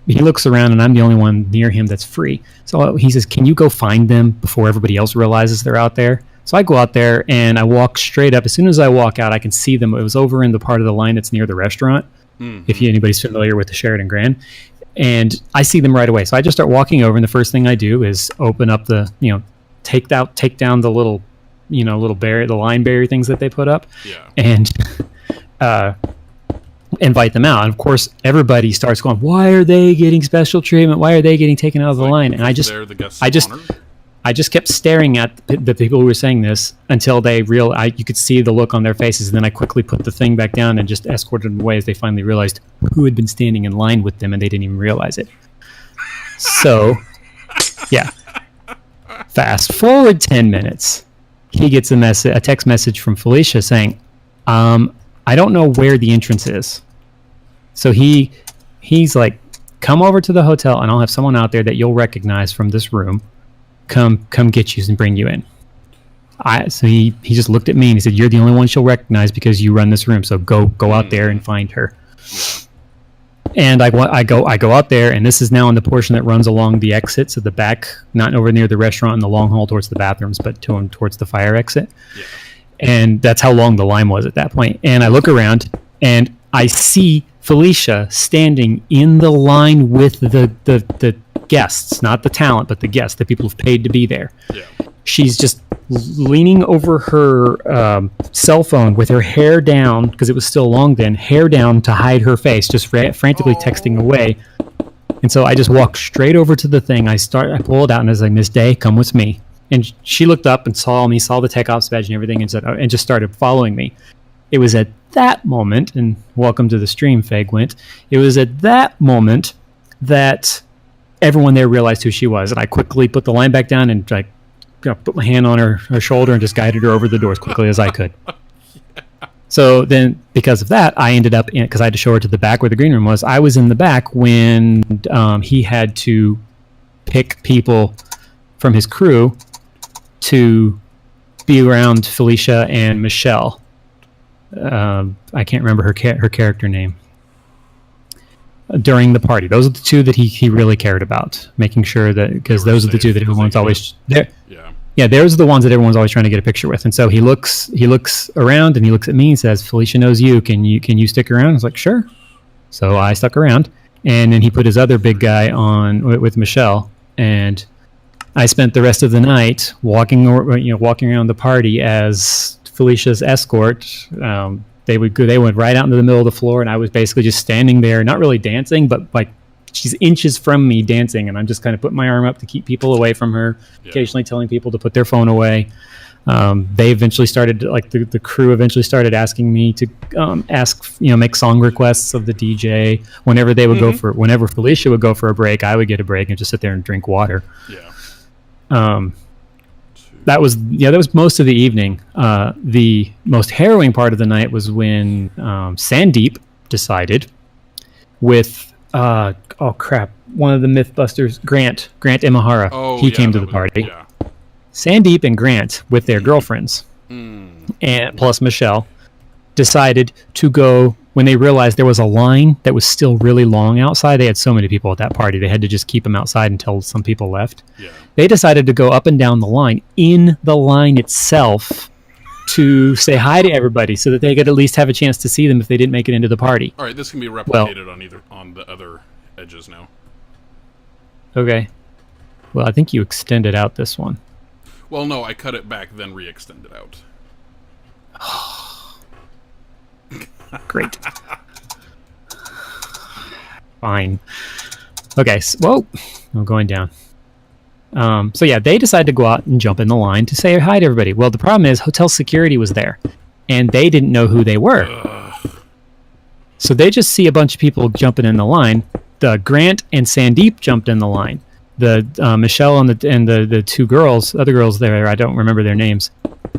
looks around and I'm the only one near him that's free. So he says, can you go find them before everybody else realizes they're out there? So I go out there and I walk straight up. As soon as I walk out, I can see them. It was over in the part of the line that's near the restaurant, if anybody's familiar with the Sheraton Grand. And I see them right away. So I just start walking over, and the first thing I do is open up take down the little barrier, the line barrier things that they put up, and invite them out. And of course, everybody starts going, "Why are they getting special treatment? Why are they getting taken out of the line?" And I just kept staring at the people who were saying this until they you could see the look on their faces. And then I quickly put the thing back down and just escorted them away as they finally realized who had been standing in line with them, and they didn't even realize it. So, yeah. Fast forward 10 minutes. He gets a text message from Felicia saying, I don't know where the entrance is. So he's like, come over to the hotel and I'll have someone out there that you'll recognize from this room come get you and bring you in. So he just looked at me and he said, you're the only one she'll recognize because you run this room. So go out there and find her. And I go out there, and this is now in the portion that runs along the exits at the back, not over near the restaurant in the long hall towards the bathrooms, but towards the fire exit. Yeah. And that's how long the line was at that point. And I look around, and I see Felicia standing in the line with the guests, not the talent, but the guests, the people who've paid to be there. Yeah. She's just leaning over her cell phone with her hair down, because it was still long then, hair down to hide her face, just frantically texting away. And so I just walked straight over to the thing. I pulled it out and I was like, Miss Day, come with me. And she looked up and saw me, saw the tech ops badge and everything, and said, and just started following me. It was at that moment, and welcome to the stream, Fagwent. It was at that moment that everyone there realized who she was. And I quickly put the line back down and put my hand on her shoulder and just guided her over the door as quickly as I could. So then, because of that, I ended up because I had to show her to the back where the green room was. I was in the back when he had to pick people from his crew to be around Felicia and Michelle. I can't remember her character name. During the party, those are the two that he really cared about, making sure that, because those are the two that everyone's always there. Yeah, there's the ones that everyone's always trying to get a picture with. And so he looks around and he looks at me and says, "Felicia knows you. Can you stick around?" I was like, "Sure." So I stuck around, and then he put his other big guy on with Michelle, and I spent the rest of the night walking around the party as Felicia's escort. They went right out into the middle of the floor, and I was basically just standing there, not really dancing, but like she's inches from me dancing, and I'm just kind of putting my arm up to keep people away from her, occasionally telling people to put their phone away. They eventually started, like the crew eventually started asking me to make song requests of the DJ. Whenever they would whenever Felicia would go for a break, I would get a break and just sit there and drink water. Yeah. That was most of the evening. The most harrowing part of the night was when Sandeep decided with one of the Mythbusters, Grant Imahara. He came to the party. Yeah. Sandeep and Grant, with their girlfriends, and plus Michelle, decided to go when they realized there was a line that was still really long outside. They had so many people at that party, they had to just keep them outside until some people left. Yeah. They decided to go up and down the line, in the line itself, to say hi to everybody so that they could at least have a chance to see them if they didn't make it into the party. All right, this can be replicated on the other edges now. Okay. Well, I think you extended out this one. Well, no, I cut it back, then re-extended out. Great. Fine. Okay, so, I'm going down. So yeah, they decided to go out and jump in the line to say hi to everybody. Well, the problem is hotel security was there, and they didn't know who they were. So they just see a bunch of people jumping in the line. The Grant and Sandeep jumped in the line. The Michelle and the two girls, other girls there, I don't remember their names.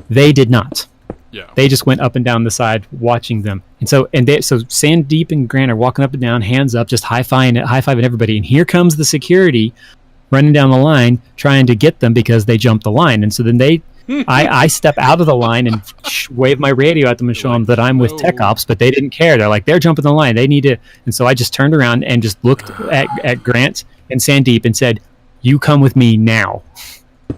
They did not. Yeah. They just went up and down the side watching them. And so Sandeep and Grant are walking up and down, hands up, just high-fiving everybody. And here comes the security running down the line trying to get them because they jumped the line. And so then I step out of the line and wave my radio at them and show them that I'm with Tech Ops, but they didn't care. They're like, they're jumping the line. They need to. And so I just turned around and just looked at Grant and Sandeep and said, "You come with me now."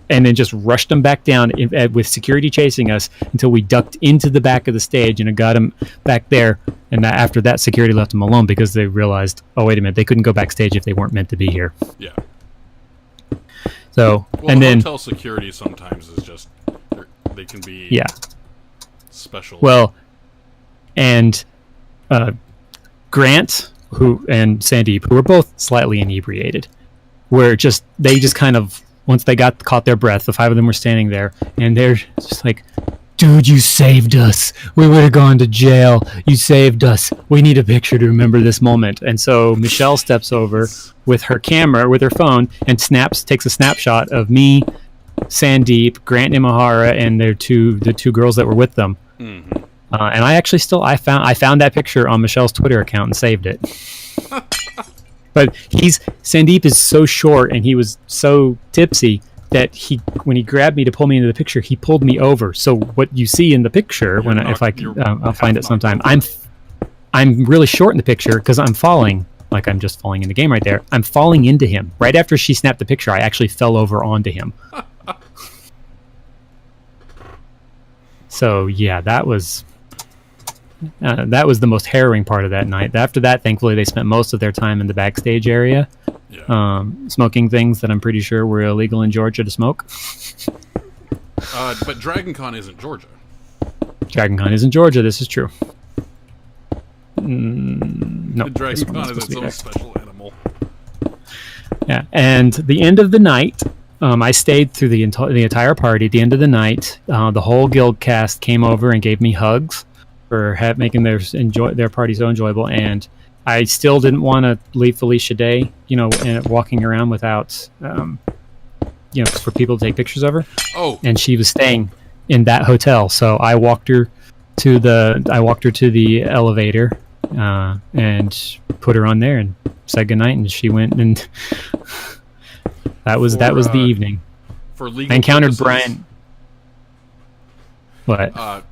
And then just rushed them back down with security chasing us until we ducked into the back of the stage and got them back there. And after that, security left them alone because they realized, oh, wait a minute, they couldn't go backstage if they weren't meant to be here. Yeah. So, well, and then hotel security sometimes is just, they can be special. Well, and Grant and Sandeep, who were both slightly inebriated, they just kind of, once they caught their breath, the five of them were standing there, and they're just like, "Dude, you saved us. We would have gone to jail. You saved us. We need a picture to remember this moment." And so Michelle steps over with her camera, with her phone, and takes a snapshot of me, Sandeep, Grant Imahara, and the two girls that were with them. Mm-hmm. And I actually I found that picture on Michelle's Twitter account and saved it. But Sandeep is so short and he was so tipsy that when he grabbed me to pull me into the picture, he pulled me over. So what you see in the picture, I'll find it sometime. I'm really short in the picture because I'm falling, like I'm just falling in the game right there. I'm falling into him. Right after she snapped the picture, I actually fell over onto him. So yeah, that was the most harrowing part of that night. After that, thankfully, they spent most of their time in the backstage area, smoking things that I'm pretty sure were illegal in Georgia to smoke. But DragonCon isn't Georgia. DragonCon isn't Georgia. This is true. No, DragonCon is its own special animal. Yeah, and the end of the night, I stayed through the entire party. At the end of the night, the whole guild cast came over and gave me hugs for making their party so enjoyable, and I still didn't want to leave Felicia Day, and walking around without, for people to take pictures of her. Oh, and she was staying in that hotel, so I walked her to the elevator, and put her on there and said goodnight, and she went, and that was the evening. For legal I encountered purposes, Brian. What? Brian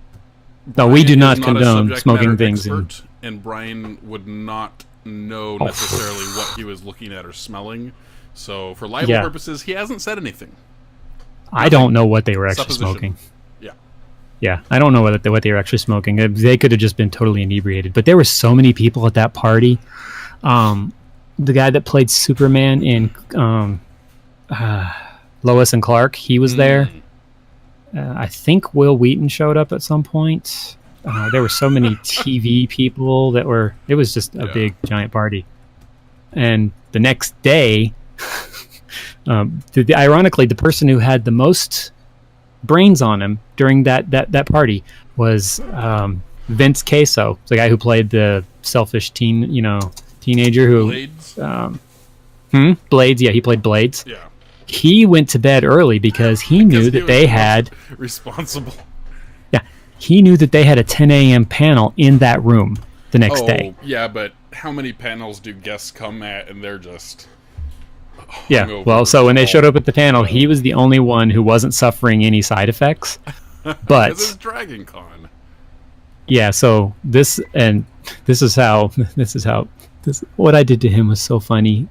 no, we do not is condone a smoking things. And Brian would not know necessarily what he was looking at or smelling. So, for libel purposes, he hasn't said anything. I don't know what they were actually smoking. Yeah, I don't know what they were actually smoking. They could have just been totally inebriated. But there were so many people at that party. The guy that played Superman in Lois and Clark, he was there. I think Will Wheaton showed up at some point. There were so many TV people that were... It was just a big, giant party. And the next day, ironically, the person who had the most brains on him during that party was Vince Queso, the guy who played the selfish teenager who... Blades? Blades, yeah, he played Blades. Yeah. He went to bed early because he knew that they had... Responsible. Yeah, he knew that they had a 10 a.m. panel in that room the next day. Yeah, but how many panels do guests come at and they're just... Yeah, well, so when they showed up at the panel, he was the only one who wasn't suffering any side effects. But this is Dragon Con. Yeah, so what I did to him was so funny.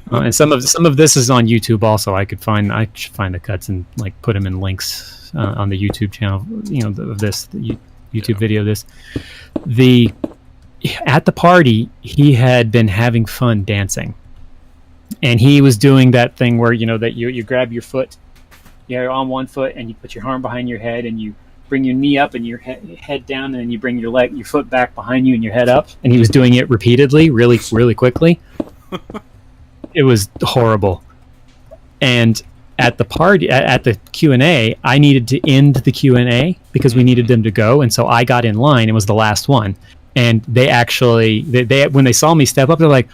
And some of this is on YouTube also. I should find the cuts and like put them in links on the YouTube channel, of this YouTube video of this. At the party, he had been having fun dancing. And he was doing that thing where, that you grab your foot, you're on one foot, and you put your arm behind your head, and you bring your knee up and your head down, and then you bring your foot back behind you and your head up. And he was doing it repeatedly, really, really quickly. It was horrible. And at the party, at the Q&A, I needed to end the Q&A because we needed them to go. And so I got in line and was the last one. And they actually, when they saw me step up, they're like,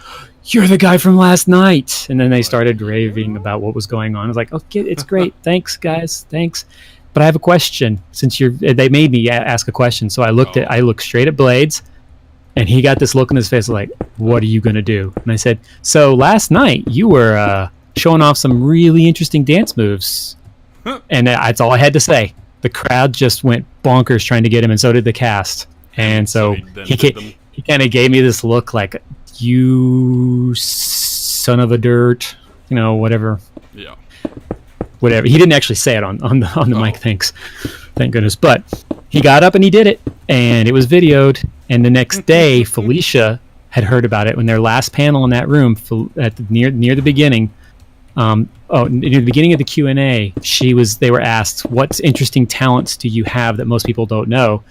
"You're the guy from last night." And then they started raving about what was going on. I was like, "Okay, it's great. Thanks, guys. Thanks. But I have a question." They made me ask a question. So I looked straight at Blades, and he got this look on his face like, "What are you going to do?" And I said, "So last night you were showing off some really interesting dance moves." And that's all I had to say. The crowd just went bonkers trying to get him, and so did the cast. And so he kind of gave me this look like, "You son of a dirt," whatever. Yeah. Whatever. He didn't actually say it on the mic. Thank goodness. But he got up and he did it, and it was videoed. And the next day, Felicia had heard about it when their last panel in that room near the beginning. Near the beginning of the Q&A, they were asked, "What interesting talents do you have that most people don't know?"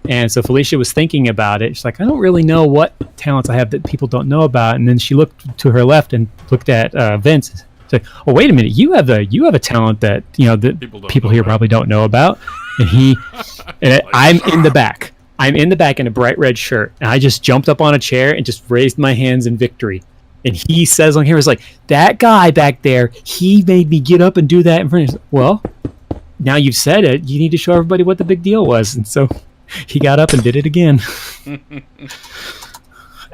And so Felicia was thinking about it. She's like, "I don't really know what talents I have that people don't know about." And then she looked to her left and looked at Vince. She's like, "Oh, wait a minute! You have a talent that that people here probably don't know about." And I'm in the back. I'm in the back in a bright red shirt, and I just jumped up on a chair and just raised my hands in victory. And he says on here, "It's like, that guy back there, he made me get up and do that in front of you." Well, now you've said it, you need to show everybody what the big deal was. And so he got up and did it again.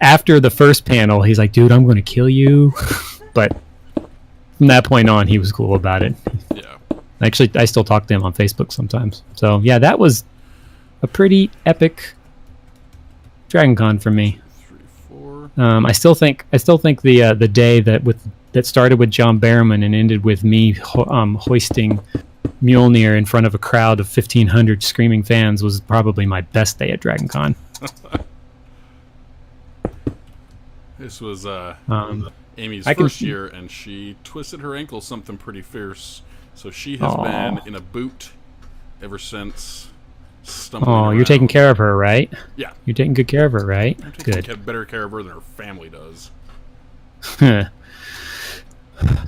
After the first panel, he's like, "Dude, I'm going to kill you." But from that point on, he was cool about it. Yeah. Actually, I still talk to him on Facebook sometimes. So yeah, that was a pretty epic Dragon Con for me. I still think the day that started with John Barrowman and ended with me hoisting Mjolnir in front of a crowd of 1,500 screaming fans was probably my best day at Dragon Con. This was Amy's first year, and she twisted her ankle something pretty fierce. So she has been in a boot ever since. You're taking care of her, right? Yeah. You're taking good care of her, right? I'm taking better care of her than her family does.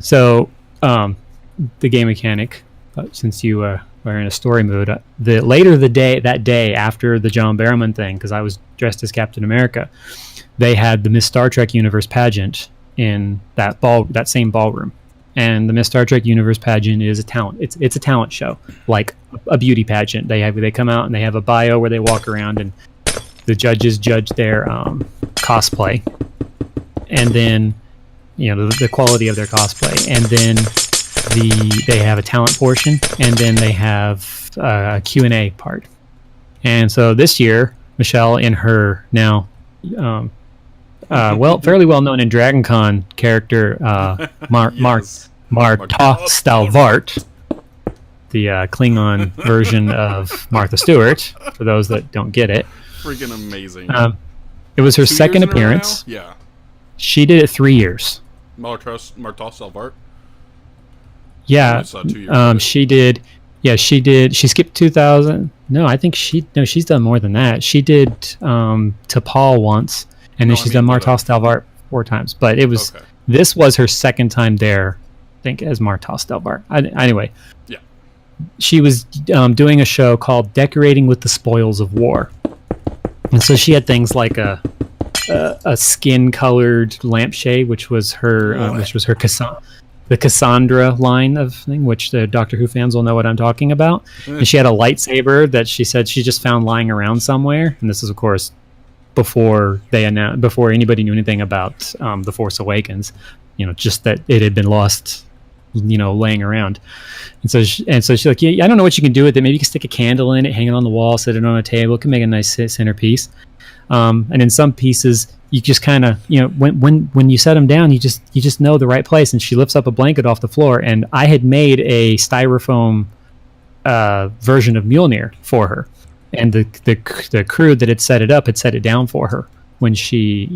So, the game mechanic, since you are in a story mood, that day after the John Barrowman thing, because I was dressed as Captain America, they had the Miss Star Trek Universe pageant in that same ballroom. And the Miss Star Trek Universe pageant is a talent. It's a talent show, like a beauty pageant. They come out and they have a bio where they walk around and the judges judge their cosplay, and then the quality of their cosplay, and then they have a talent portion, and then they have a Q&A part. And so this year, Michelle, in her now fairly well known in Dragon Con character, Marta Stalvart, Klingon version of Martha Stewart. For those that don't get it, freaking amazing. It was her second appearance. Yeah, she did it 3 years. Marta Salvart. Yeah, she did. Yeah, she did. She skipped 2000. No, I think she's done more than that. She did T'Pol once, and then she's done Marta Salvart 4 times. But this was her second time there, I think, as Marta Salvart. Anyway, yeah, she was doing a show called "Decorating with the Spoils of War," and so she had things like a skin-colored lampshade, which was her the Cassandra line of thing, which the Doctor Who fans will know what I'm talking about. And she had a lightsaber that she said she just found lying around somewhere. And this is, of course, before anybody knew anything about The Force Awakens. Just that it had been lost, laying around. And so she's like, yeah, I don't know what you can do with it. Maybe you can stick a candle in it, hang it on the wall, set it on a table. It can make a nice centerpiece. And in some pieces, you just kind of, when you set them down, you just know the right place. And she lifts up a blanket off the floor, and I had made a styrofoam version of Mjolnir for her, and the crew that had set it up had set it down for her when they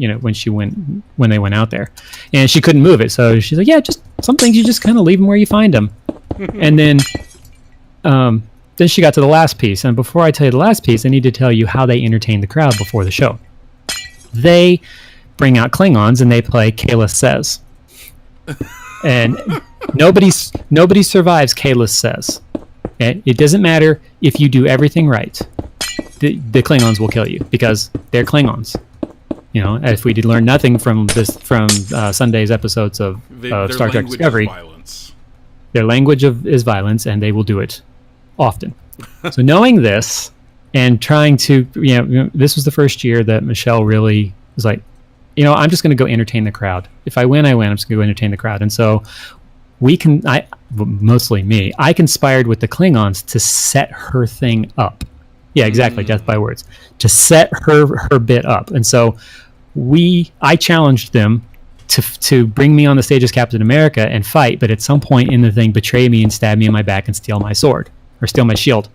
went out there, and she couldn't move it. So she's like, yeah, just some things you just kind of leave them where you find them. And then she got to the last piece, and before I tell you the last piece, I need to tell you how they entertain the crowd before the show. They bring out Klingons and they play Kayla Says, and nobody survives Kayla Says. It doesn't matter if you do everything right; the Klingons will kill you because they're Klingons. If we did learn nothing from Sunday's episodes of Star Trek Discovery, their language is violence, and they will do it often. So knowing this and trying to, this was the first year that Michelle really was like, I'm just going to go entertain the crowd. If I win, I win. I'm just going to go entertain the crowd. And so mostly me, I conspired with the Klingons to set her thing up. Yeah, exactly. Death by words. To set her bit up. And so I challenged them to bring me on the stage as Captain America and fight, but at some point in the thing, betray me and stab me in my back and steal my sword. Or steal my shield.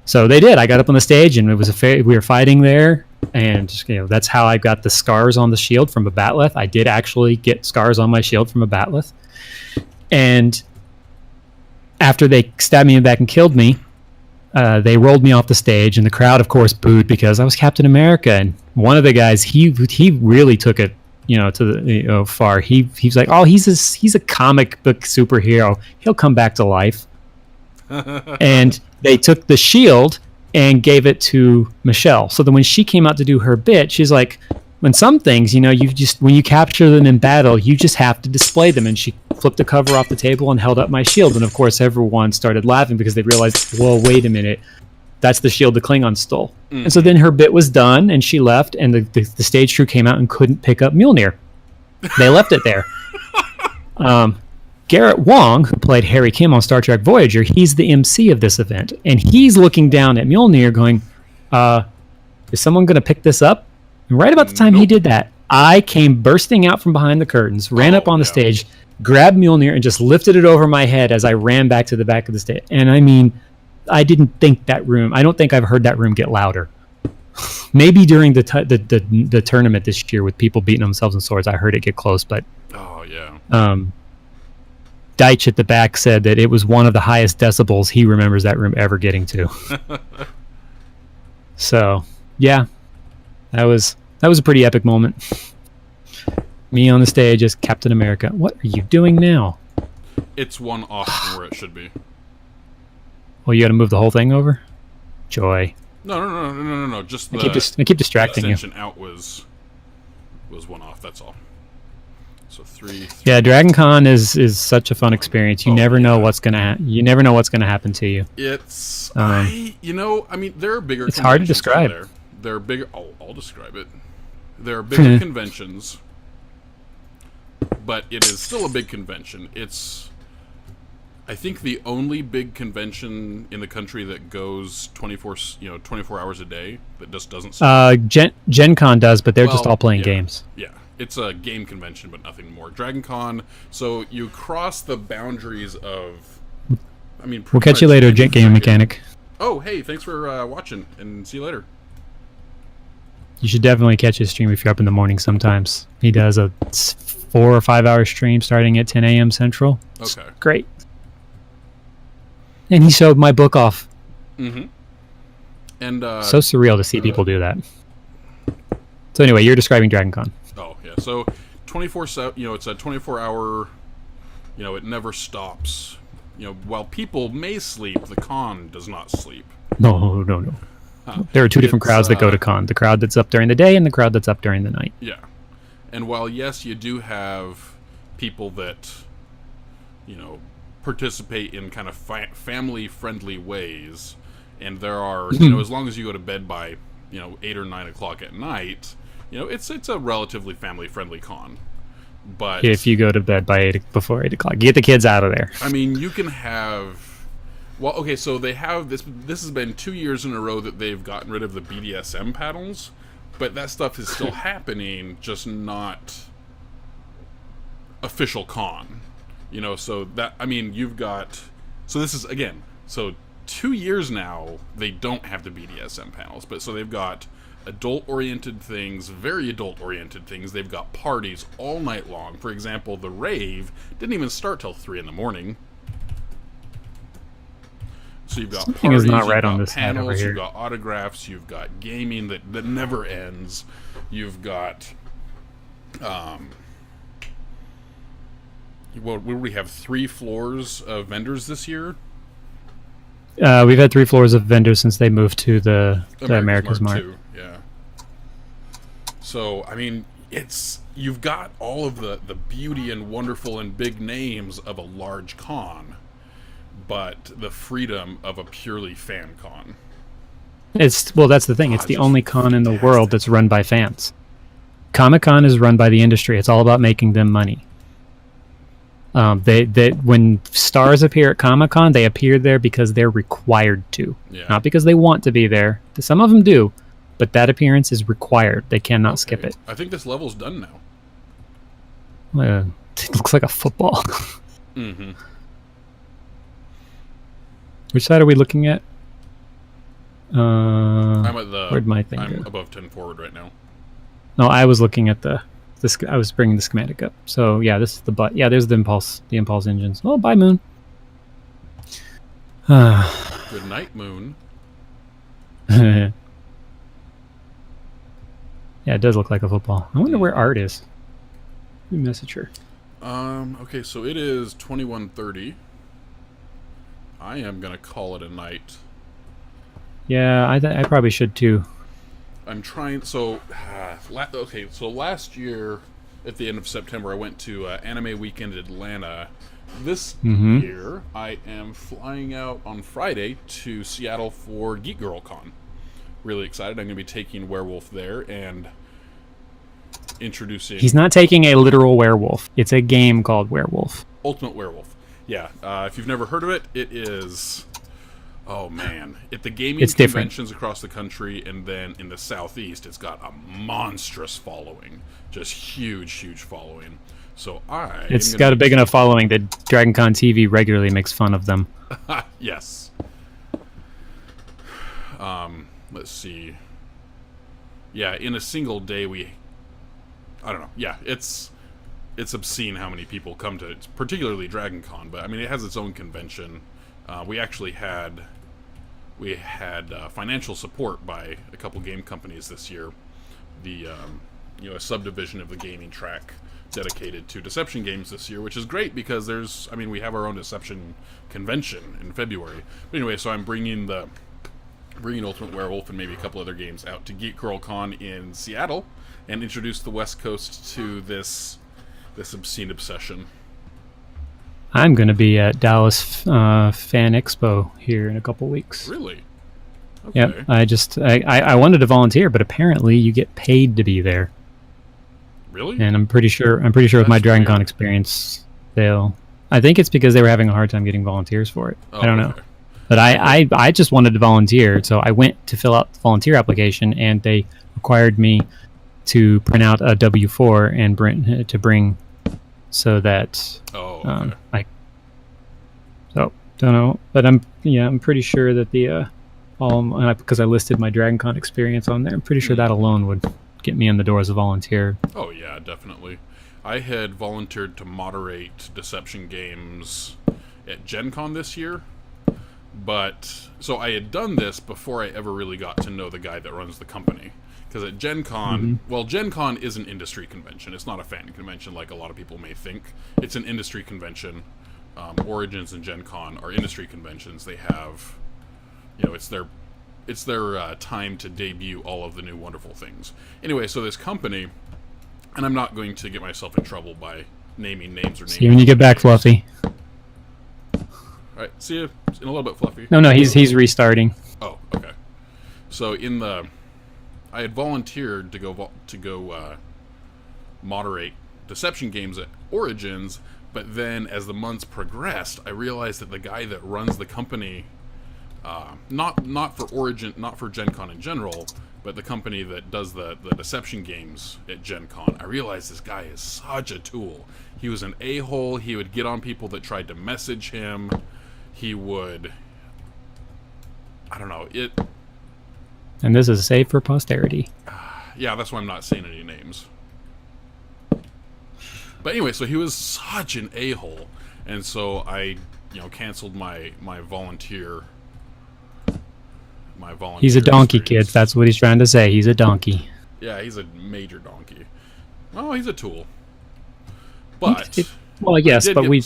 So they did. I got up on the stage, and it was we were fighting there, and that's how I got the scars on the shield from a batleth. I did actually get scars on my shield from a batleth. And after they stabbed me in the back and killed me, they rolled me off the stage, and the crowd, of course, booed because I was Captain America. And one of the guys, he really took it, to the far. He's like, oh, he's a comic book superhero. He'll come back to life. And they took the shield and gave it to Michelle. So then when she came out to do her bit, she's like, when some things, when you capture them in battle, you just have to display them. And she flipped the cover off the table and held up my shield. And of course, everyone started laughing because they realized, well, wait a minute, that's the shield the Klingons stole. Mm-hmm. And so then her bit was done, and she left, and the stage crew came out and couldn't pick up Mjolnir. They left it there. Garrett Wong, who played Harry Kim on Star Trek Voyager, he's the MC of this event, and he's looking down at Mjolnir going, is someone going to pick this up? And right about the time he did that, I came bursting out from behind the curtains, ran up on the stage, grabbed Mjolnir, and just lifted it over my head as I ran back to the back of the stage. And I mean, I didn't think I don't think I've heard that room get louder. Maybe during the tournament this year with people beating themselves in swords, I heard it get close, but... Oh, yeah. Deitch at the back said that it was one of the highest decibels he remembers that room ever getting to. So, yeah, that was a pretty epic moment. Me on the stage as Captain America. What are you doing now? It's one off from where it should be. Well, you got to move the whole thing over? Joy. No. Just I keep distracting you. Ascension out was one off. That's all. So three. Yeah, Dragon Con is such a fun experience. You never know what's gonna happen to you. It's there are bigger. It's hard to describe. There are bigger. I'll describe it. There are bigger conventions, but it is still a big convention. It's, I think, the only big convention in the country that goes 24 hours a day that just doesn't. Gen Con does, but they're just all playing games. Yeah. It's a game convention, but nothing more. Dragon Con, so you cross the boundaries of I mean, we'll catch you later, Jet Game Mechanic. Oh, hey, thanks for watching, and see you later. You should definitely catch his stream if you're up in the morning sometimes. He does a 4 or 5 hour stream starting at 10 a.m. Central. Okay. It's great. And he showed my book off. Mm-hmm. And so surreal to see people do that. So anyway, you're describing Dragon Con. Oh, yeah. So 24/7, it's a 24-hour, it never stops. While people may sleep, the con does not sleep. No. There are two different crowds that go to con. The crowd that's up during the day and the crowd that's up during the night. Yeah. And while, yes, you do have people that, participate in kind of family-friendly ways, and there are, as long as you go to bed by, 8 or 9 o'clock at night, it's a relatively family-friendly con. But if you go to bed by before 8 o'clock, get the kids out of there. I mean, you can have... Well, okay, so they have this has been 2 years in a row that they've gotten rid of the BDSM panels, but that stuff is still happening, just not official con. So that, I mean, you've got... So this is, again, so 2 years now, they don't have the BDSM panels, but so they've got adult-oriented things, very adult-oriented things. They've got parties all night long. For example, the rave didn't even start till 3 in the morning. So you've got Something parties, is not you've right got on this side over panels, here. you've got autographs, you've got gaming that never ends. You've got, we have 3 floors of vendors this year. We've had 3 floors of vendors since they moved to the America's Mart. 2, yeah. So, I mean, you've got all of the beauty and wonderful and big names of a large con, but the freedom of a purely fan con. That's the thing. It's the only con in the world that's run by fans. Comic-Con is run by the industry. It's all about making them money. When stars appear at Comic-Con, they appear there because they're required to, not because they want to be there. Some of them do, but that appearance is required. They cannot skip it. I think this level's done now. It looks like a football. Mm-hmm. Which side are we looking at? I'm at the... Where'd my thing I'm go? above 10 forward right now. No, I was looking at I was bringing the schematic up. So yeah, this is the butt. Yeah, there's the impulse engines. Oh, bye, Moon. Good night, Moon. Yeah, it does look like a football. I wonder where Art is. Let me message her. Okay, so it is 21:30. I am gonna call it a night. Yeah, I probably should too. I'm trying. So, okay. So last year, at the end of September, I went to Anime Weekend Atlanta. This year, I am flying out on Friday to Seattle for Geek Girl Con. Really excited. I'm going to be taking Werewolf there and introducing... He's not taking a literal werewolf. It's a game called Werewolf. Ultimate Werewolf. Yeah. If you've never heard of it, it is... Oh, man. At the gaming conventions across the country, and then in the Southeast, it's got a monstrous following. Just huge, huge following. So It's got a big enough following that Dragon Con TV regularly makes fun of them. Yes. Let's see. Yeah, in a single day I don't know. Yeah, it's obscene how many people come to it, particularly Dragon Con, but I mean, it has its own convention. We actually had financial support by a couple game companies this year. The a subdivision of the gaming track dedicated to Deception games this year, which is great because we have our own Deception convention in February. But anyway, so I'm bringing Ultimate Werewolf and maybe a couple other games out to Geek Girl Con in Seattle and introduce the West Coast to this obscene obsession. I'm going to be at Dallas Fan Expo here in a couple weeks. Really? Okay. Yep. I wanted to volunteer, but apparently you get paid to be there. Really? And I'm pretty sure with my Dragon Con experience, I think it's because they were having a hard time getting volunteers for it. I don't know. But I just wanted to volunteer, so I went to fill out the volunteer application, and they required me to print out a W-4 and bring so that Don't know, but I'm pretty sure that the because I listed my Dragon Con experience on there. I'm pretty sure that alone would get me in the door as a volunteer. Oh yeah, definitely. I had volunteered to moderate Deception Games at Gen Con this year, but so I had done this before I ever really got to know the guy that runs the company. Because at Gen Con, well, Gen Con is an industry convention. It's not a fan convention like a lot of people may think. It's an industry convention. Origins and Gen Con are industry conventions. They have, it's their time to debut all of the new wonderful things. Anyway, so this company, and I'm not going to get myself in trouble by naming names or names. See you when you get back, Fluffy. All right, see you in a little bit, Fluffy. No, he's restarting. Oh, okay. So I had volunteered to go moderate Deception Games at Origins, but then as the months progressed, I realized that the guy that runs the company, not for Origin, not for Gen Con in general, but the company that does the Deception Games at Gen Con, I realized this guy is such a tool. He was an a-hole. He would get on people that tried to message him. He would, I don't know, it... And this is saved for posterity. Yeah, that's why I'm not saying any names. But anyway, so he was such an a-hole, and so I, canceled my volunteer. He's a donkey, kids. That's what he's trying to say. He's a donkey. Yeah, he's a major donkey. Well, he's a tool. But well, yes, but we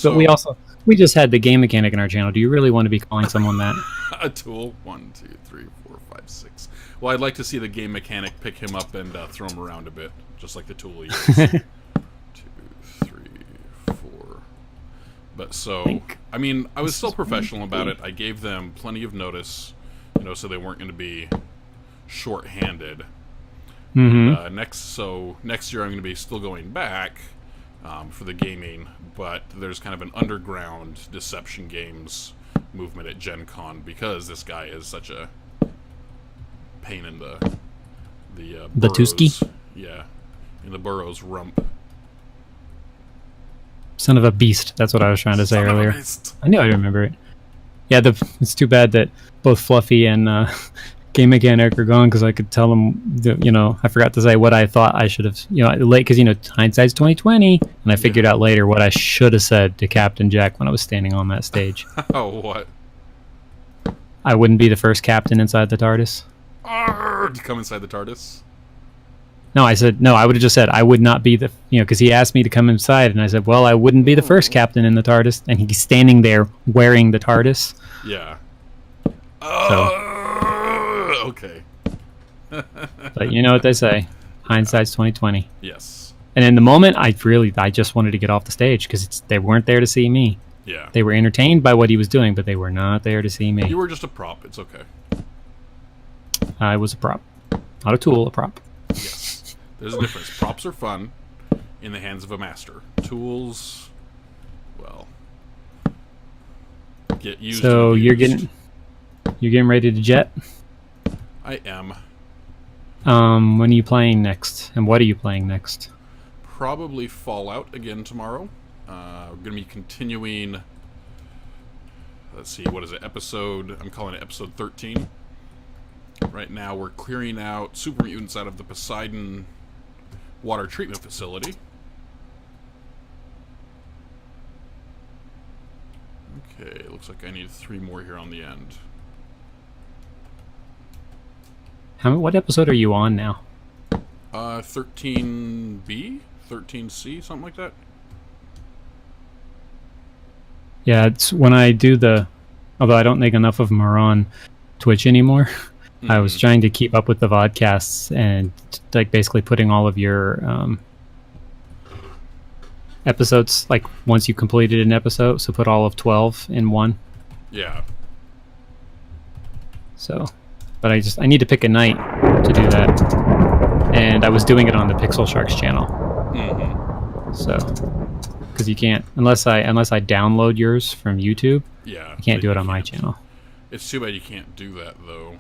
just had the game mechanic in our channel. Do you really want to be calling someone that? A tool? 1, 2, 3, 4, 5, 6. Well, I'd like to see the game mechanic pick him up and throw him around a bit, just like the tool he is. 2, 3, 4. But so, I mean, I was still professional about it. I gave them plenty of notice, so they weren't going to be short-handed. Next year I'm going to be still going back for the gaming, but there's kind of an underground Deception Games movement at Gen Con because this guy is such a pain in the Tuski? Yeah, in the burrow's rump. Son of a beast. That's what I was trying to say earlier. I knew I'd remember it. Yeah, it's too bad that both Fluffy and Game Mechanic are gone because I could tell them, I forgot to say what I thought I should have, late because, hindsight's 2020, and I figured out later what I should have said to Captain Jack when I was standing on that stage. Oh, what? I wouldn't be the first captain inside the TARDIS. To come inside the TARDIS? No, I said, no, I would have just said I would not be the, because he asked me to come inside, and I said, well, I wouldn't be the first captain in the TARDIS, and he's standing there wearing the TARDIS. Yeah. Okay. But you know what they say, hindsight's 2020. Yes. And in the moment, I just wanted to get off the stage because they weren't there to see me. Yeah. They were entertained by what he was doing, but they were not there to see me. You were just a prop. It's okay. I was a prop. Not a tool, a prop. Yes. There's a difference. Props are fun in the hands of a master. Tools, well, get used. So you're getting ready to jet? I am. When are you playing next? And what are you playing next? Probably Fallout again tomorrow. We're going to be continuing, let's see, what is it, I'm calling it episode 13. Right now we're clearing out super mutants out of the Poseidon water treatment facility. Okay, looks like I need 3 more here on the end. What episode are you on now? 13B? 13C? Something like that? Yeah, it's when I do although I don't think enough of them are on Twitch anymore. I was trying to keep up with the vodcasts and basically putting all of your episodes, once you completed an episode, so put all of 12 in one. Yeah. So, but I need to pick a night to do that. And I was doing it on the Pixel Sharks channel. So, because you can't, unless I download yours from YouTube, yeah, I can't do it on my channel. It's too bad you can't do that, though.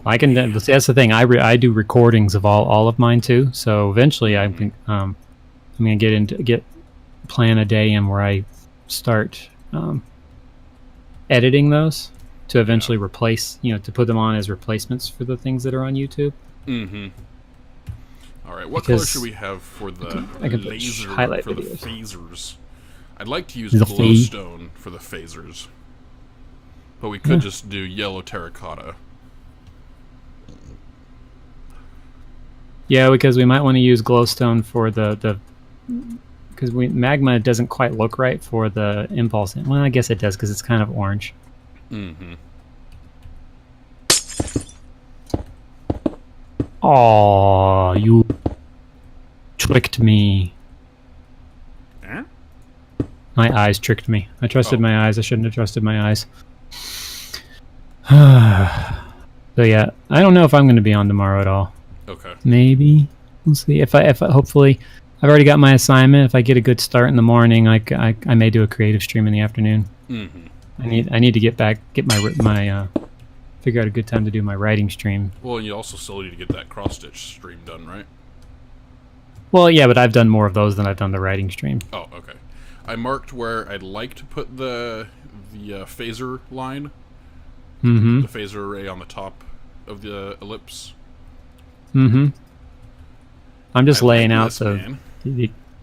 I can. That's the thing. I do recordings of all of mine too. So eventually, I'm gonna plan a day in where I start editing those to eventually replace, to put them on as replacements for the things that are on YouTube. Mm-hmm. All right, what color should we have for the laser, highlight for videos. the phasers? I'd like to use glowstone for the phasers, but we could just do yellow terracotta. Yeah, because we might want to use glowstone for because magma doesn't quite look right for the impulse. Well, I guess it does because it's kind of orange. Mm-hmm. Oh, you tricked me. Eh? My eyes tricked me. I trusted my eyes. I shouldn't have trusted my eyes. So yeah, I don't know if I'm going to be on tomorrow at all. Okay. Maybe. We'll see. If I hopefully, I've already got my assignment. If I get a good start in the morning, I may do a creative stream in the afternoon. Mm-hmm. I need to get my figure out a good time to do my writing stream. Well, and you also still need to get that cross-stitch stream done, right? Well, yeah, but I've done more of those than I've done the writing stream. Oh, okay. I marked where I'd like to put the phaser line. Mm-hmm. The phaser array on the top of the ellipse. Mm-hmm. I'm just laying out this, man.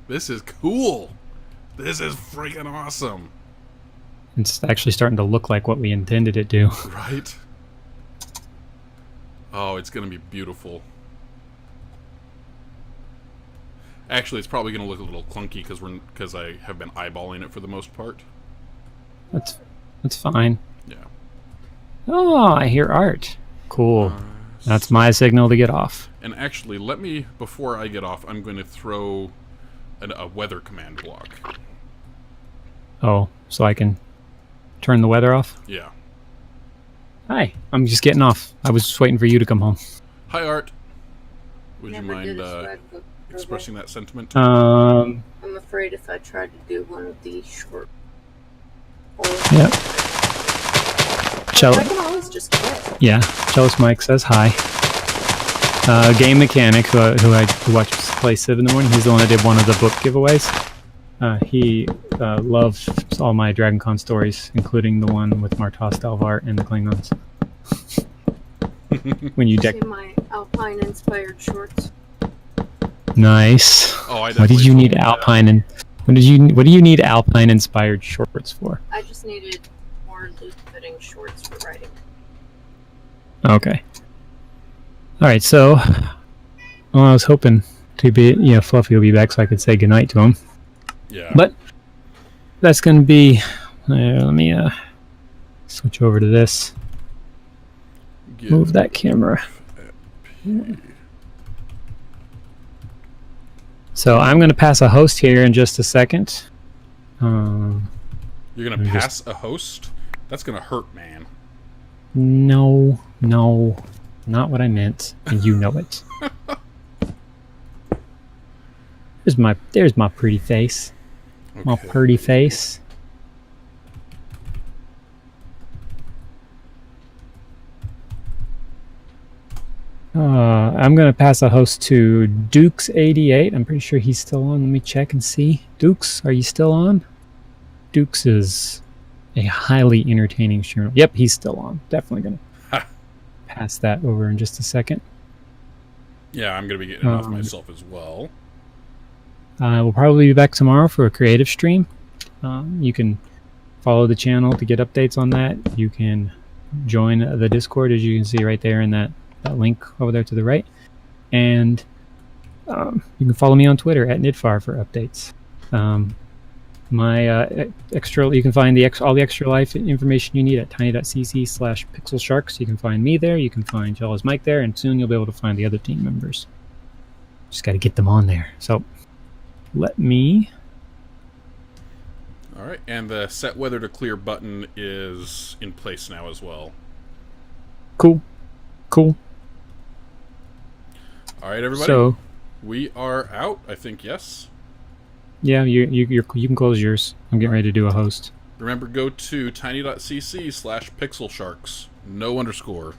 This is cool. This is freaking awesome. It's actually starting to look like what we intended it to. Right? Oh, it's going to be beautiful. Actually, it's probably going to look a little clunky because I have been eyeballing it for the most part. That's fine. Yeah. Oh, I hear art. Cool. That's my signal to get off. And actually, before I get off, I'm going to throw a weather command block. Oh, so I can turn the weather off? Yeah. Hi, I'm just getting off. I was just waiting for you to come home. Hi, Art. Would you mind expressing that sentiment? I'm afraid if I tried to do one of these short... Yep. I can always just quit. Yeah, CellistMike says hi. Game Mechanic, who watches play Civ in the morning, he's the one that did one of the book giveaways. He loves all my Dragon Con stories, including the one with Martos Dalvar and the Klingons. When you see my Alpine-inspired shorts. Nice. Oh, what did you need Alpine what do you need Alpine-inspired shorts for? I just needed more loose-fitting shorts for writing. Okay. All right. So, I was hoping to be, Fluffy will be back so I could say goodnight to him. Yeah. But that's going to be... let me switch over to this. Move that camera. So I'm going to pass a host here in just a second. You're going to pass a host? That's going to hurt, man. No. Not what I meant, and you know it. There's my pretty face. Okay. My pretty face. I'm going to pass a host to Dukes88. I'm pretty sure he's still on. Let me check and see. Dukes, are you still on? Dukes is a highly entertaining streamer. Yep, he's still on. Definitely going to pass that over in just a second. Yeah, I'm going to be getting off myself as well. We'll probably be back tomorrow for a creative stream. You can follow the channel to get updates on that. You can join the Discord, as you can see right there in that link over there to the right. And you can follow me on Twitter at Nidfar for updates. You can find all the ExtraLife information you need at tiny.cc/pixelsharks. You can find me there. You can find CellistMike there, and soon you'll be able to find the other team members. Just got to get them on there. So let me. All right, and the set weather to clear button is in place now as well. Cool. All right, everybody. So we are out. I think yes. Yeah, you can close yours. I'm getting ready to do a host. Remember, go to tiny.cc/pixelsharks. No underscore.